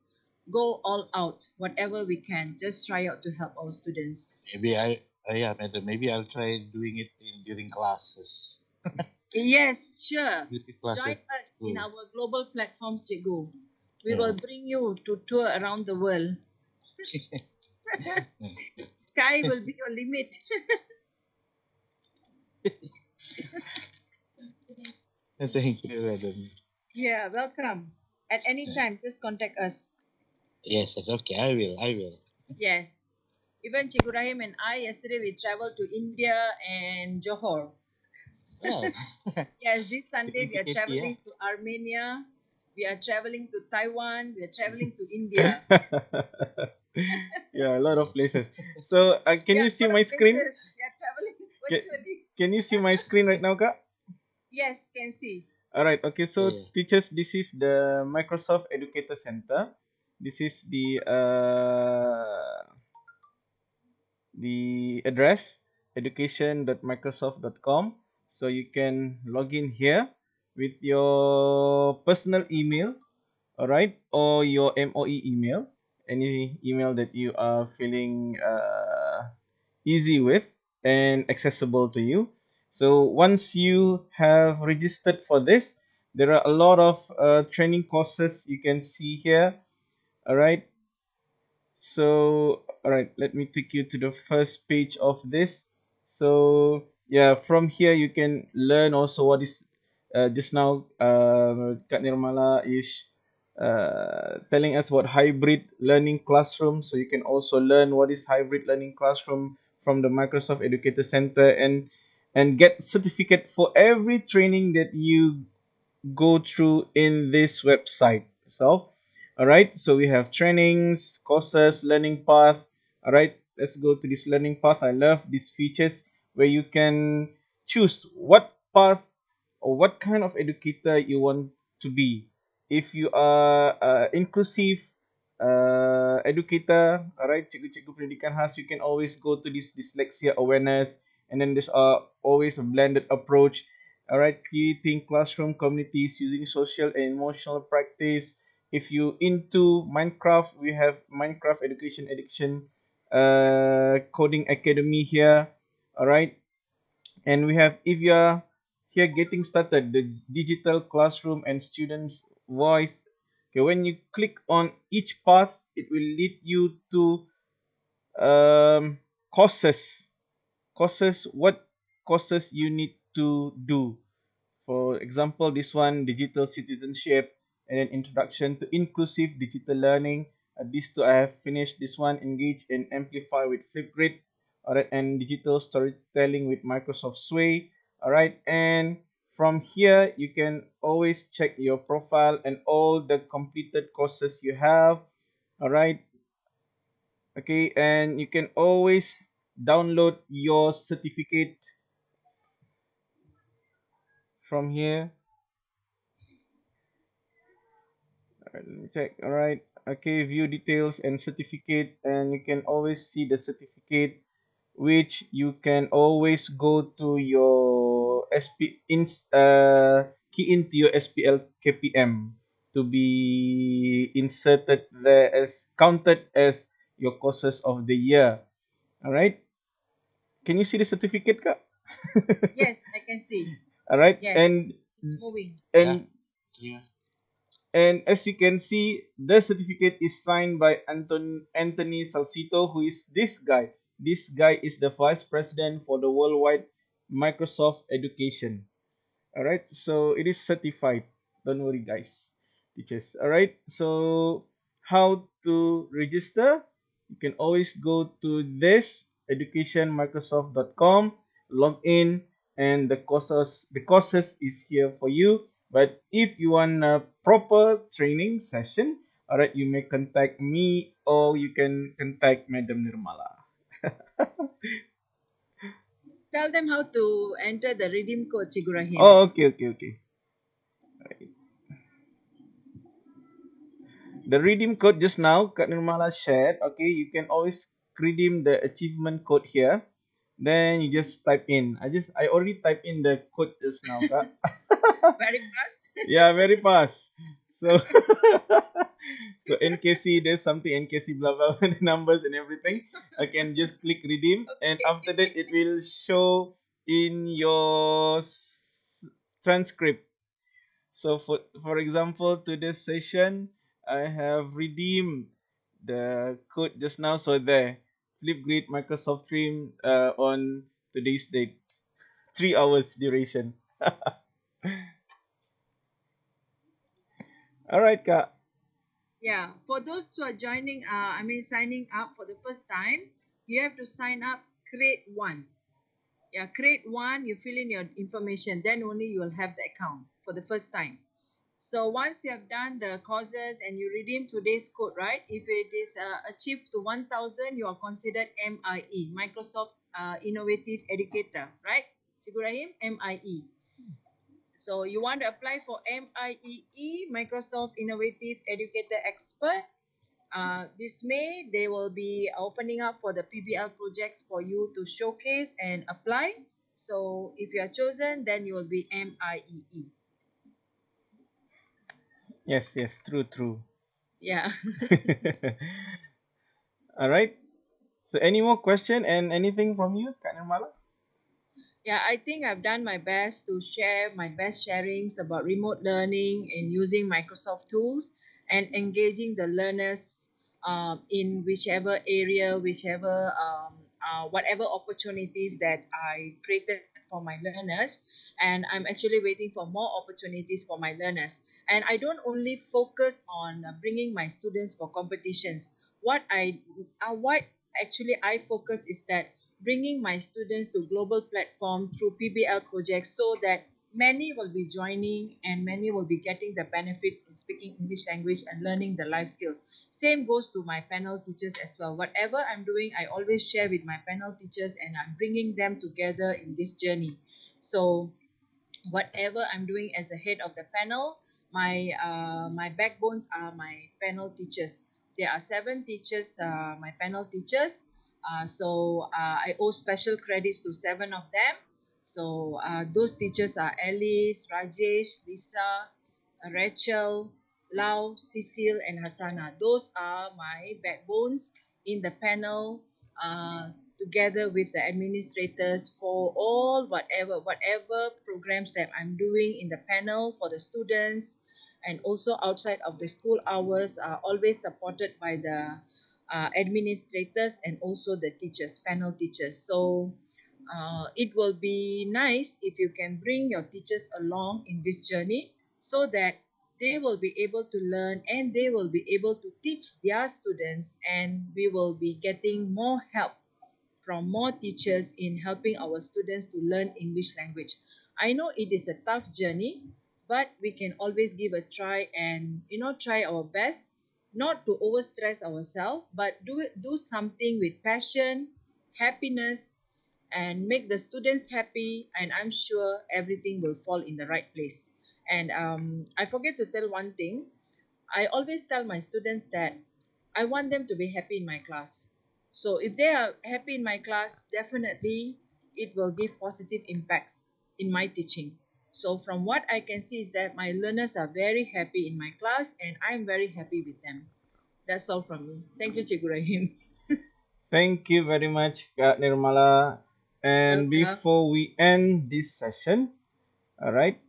go all out, whatever we can. Just try out to help our students. Maybe yeah, madam. Maybe I'll try doing it during classes. Yes, sure. During Join classes. us in our global platforms, Cikgu. We will bring you to tour around the world. Sky will be your limit. Thank you, madam. Yeah, welcome. At any time, just contact us. Yes, that's okay. I will. Yes. Even Cikgu Rahim and I, yesterday we traveled to India and Johor. Yeah. Yes, this Sunday we are Indicative, traveling to Armenia. We are traveling to Taiwan. We are traveling to India. Yeah, a lot of places. So, can you see my screen? We are traveling virtually. Can you see my screen right now, Kak? Yes, can see. Alright, okay, so Yeah. teachers, this is the Microsoft Educator Center. This is the address, education.microsoft.com. So you can log in here with your personal email, alright, or your MOE email, any email that you are feeling easy with and accessible to you. So once you have registered for this, there are a lot of training courses you can see here. All right. So all right, let me take you to the first page of this. So yeah, from here you can learn also what is just now Kak Nirmala is telling us what hybrid learning classroom. So you can also learn what is hybrid learning classroom from the Microsoft Educator Center and get certificate for every training that you go through in this website. So all right, so we have trainings, courses, learning path. All right, let's go to this learning path. I love these features where you can choose what path or what kind of educator you want to be. If you are inclusive educator, all right, cikgu-cikgu pendidikan khas, you can always go to this dyslexia awareness, and then there's always a blended approach. All right, creating classroom communities using social and emotional practice. If you into Minecraft, we have Minecraft Education Addiction Coding Academy here. All right, and we have if you are here getting started, the digital classroom and student voice. Okay, when you click on each path, it will lead you to courses. Courses, what courses you need to do. For example, this one, digital citizenship, and then introduction to inclusive digital learning. These two I have finished. This one, engage and amplify with Flipgrid. Alright, and digital storytelling with Microsoft Sway. Alright, and from here you can always check your profile and all the completed courses you have. Alright, okay, and you can always download your certificate from here. Alright, let me check. Alright. Okay, view details and certificate, and you can always see the certificate, which you can always go to your key into your SPL KPM to be inserted there as counted as your courses of the year. Alright. Can you see the certificate, Kak? Yes, I can see. Alright, Yes, it's moving. and Yeah. And as you can see, the certificate is signed by Anthony Salcito, who is this guy. This guy is the vice president for the worldwide Microsoft Education. Alright, so it is certified. Don't worry, guys. Teachers. Alright, so how to register? You can always go to this educationmicrosoft.com, log in, and the courses is here for you. But if you want a proper training session, alright, you may contact me or you can contact Madam Nirmala. Tell them how to enter the redeem code, Cikgu Rahim. Oh, okay. Right. The redeem code just now, Kak Nirmala shared. Okay, you can always redeem the achievement code here. Then you just type in. I already typed in the code just now, Kak. Very fast. Yeah, very fast. So so NKC, there's something NKC blah blah blah, the numbers and everything. I can just click redeem, and after that it will show in your transcript. So for example, today's session, I have redeemed the code just now. So there, Flipgrid Microsoft Stream on today's date, 3 hours duration. All right, Kak. Yeah, for those who are signing up for the first time, you have to sign up, create one. Yeah, create one, you fill in your information, then only you will have the account for the first time. So once you have done the courses and you redeem today's code, right? If it is achieved to 1,000, you are considered MIE, Microsoft Innovative Educator, right? Cikgu Rahim, MIE. So you want to apply for MIEE, Microsoft Innovative Educator Expert. This May, they will be opening up for the PBL projects for you to showcase and apply. So if you are chosen, then you will be MIEE. Yes, true. Yeah. All right. So any more question and anything from you, Kak Nirmala? Yeah, I think I've done my best to share my best sharings about remote learning and using Microsoft tools and engaging the learners in whichever area, whatever opportunities that I created for my learners. And I'm actually waiting for more opportunities for my learners. And I don't only focus on bringing my students for competitions. What actually I focus is that bringing my students to global platform through PBL projects so that many will be joining and many will be getting the benefits in speaking English language and learning the life skills. Same goes to my panel teachers as well. Whatever I'm doing, I always share with my panel teachers and I'm bringing them together in this journey. So whatever I'm doing as the head of the panel, my backbones are my panel teachers. There are 7 teachers, my panel teachers. I owe special credits to 7 of them. So those teachers are Alice, Rajesh, Lisa, Rachel, Lau, Cecile, and Hasana. Those are my backbones in the panel together with the administrators for all whatever programs that I'm doing in the panel for the students, and also outside of the school hours are always supported by the administrators and also the teachers, panel teachers. So it will be nice if you can bring your teachers along in this journey, so that they will be able to learn and they will be able to teach their students, and we will be getting more help from more teachers in helping our students to learn English language. I know it is a tough journey, but we can always give a try and try our best not to overstress ourselves, but do something with passion, happiness, and make the students happy, and I'm sure everything will fall in the right place. And I forget to tell one thing. I always tell my students that I want them to be happy in my class. So if they are happy in my class, definitely it will give positive impacts in my teaching. So from what I can see is that my learners are very happy in my class and I'm very happy with them. That's all from me. Thank you, Cikgu Rahim. Thank you very much, Kak Nirmala. And Welcome. before we end this session, all right,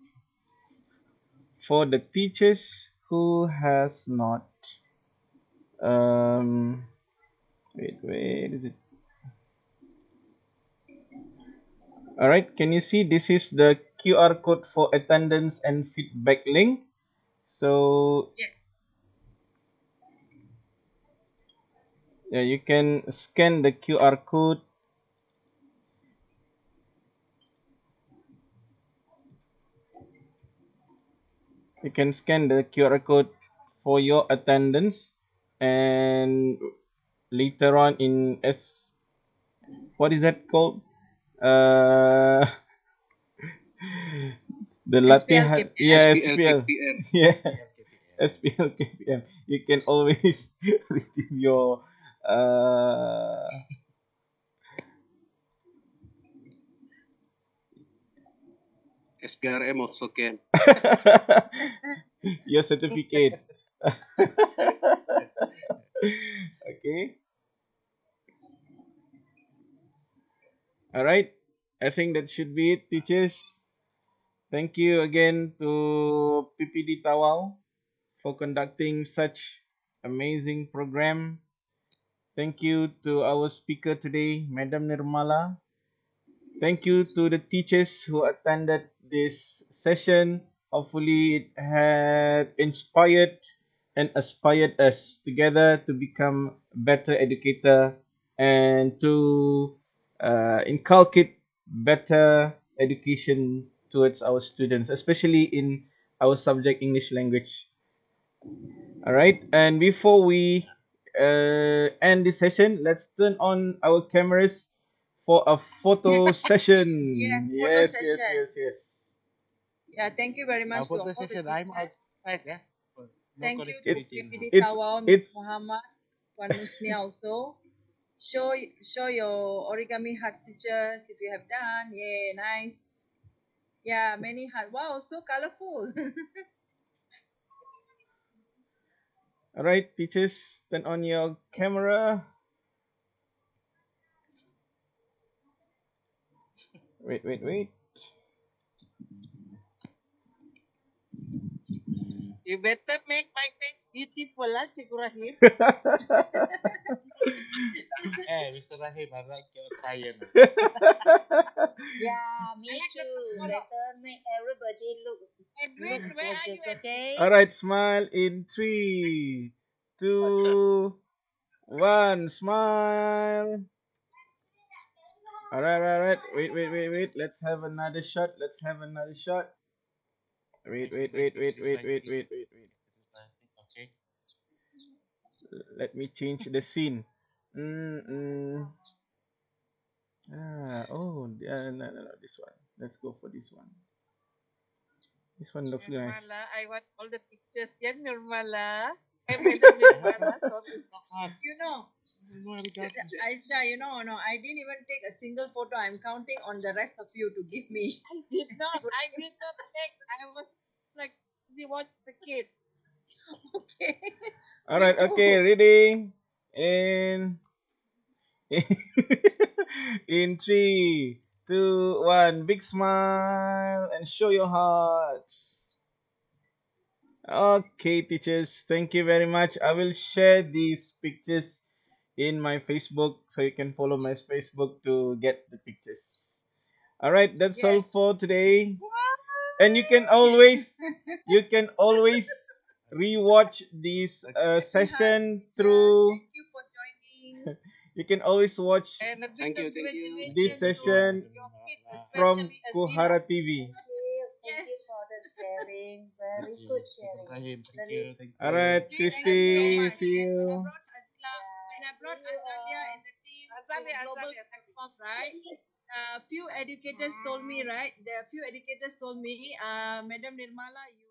for the teachers who has not, um, wait, is it? All right, can you see this is the QR code for attendance and feedback link? So Yes. yeah, you can scan the QR code. You can scan the QR code for your attendance, and later on in what is that called? Uh, the SPL latihan, KPM. yeah, SPL SPL, KPM. yeah, KPM. SPL KPM. You can always redeem your SPRM also can. your certificate. Okay. All right. I think that should be it, teachers. Thank you again to PPD Tawau for conducting such amazing program. Thank you to our speaker today, Madam Nirmala. Thank you to the teachers who attended this session. Hopefully, it had inspired and aspired us together to become a better educator and to inculcate better education towards our students, especially in our subject English language. All right, and before we end this session, let's turn on our cameras for a photo session. Yes, photo Yes, yes, session. yes, yes. Yeah, thank you very much to Photo all the session, I'm teachers. outside, yeah. No Thank you to connectivity. PPD It's Tawau, Mr. it's Mohamat, Puan Musnia also. Show your origami heart stitches if you have done. Yeah, nice. Yeah, many heart. Wow, so colorful. all right, teachers. Turn on your camera. Wait, wait, wait. You better make my face beautiful, lah, Cikgu Rahim. Mr. Rahim, I like your attire. Yeah, me too. Better make everybody look Where are you gorgeous, at? okay? All right, smile in 3, 2, 1. Smile. All right, all right. Wait, wait, wait, wait. Let's have another shot. Let's have another shot. Wait, wait, wait, wait, wait, wait, wait, wait, wait. Okay. Let me change the scene. Mm-mm. Oh, no, no, no, this one. Let's go for this one. This one looks nice. Nirmala, I want all the pictures. Yeah, Nirmala. Madam Nirmala, sorry. You know, Aisha, no, I didn't even take a single photo. I'm counting on the rest of you to give me. I did not take. I was like, see what the kids. Okay. All right, okay, ready? And In three, two, one, big smile and show your hearts. Okay, teachers, thank you very much. I will share these pictures in my Facebook so you can follow my Facebook to get the pictures. All right, that's all Yes. for today. And Yay. you can always rewatch this Happy hearts, session teachers. through. Thank you for joining. You can always watch And a big Thank you. Thank you. this congratulations to session your kids, from especially Azila. Kuhara TV. Thank you Yes. for the sharing. Thank Very you. good Thank you, sharing. Rahim. Thank Very you. Thank All you. right, Please, thank you so Christy, much. see And when I you. brought Azila, when I brought see you Azalia all. and the team to global platform, right? Few educators told me, right? The few educators told me, Madam Nirmala, you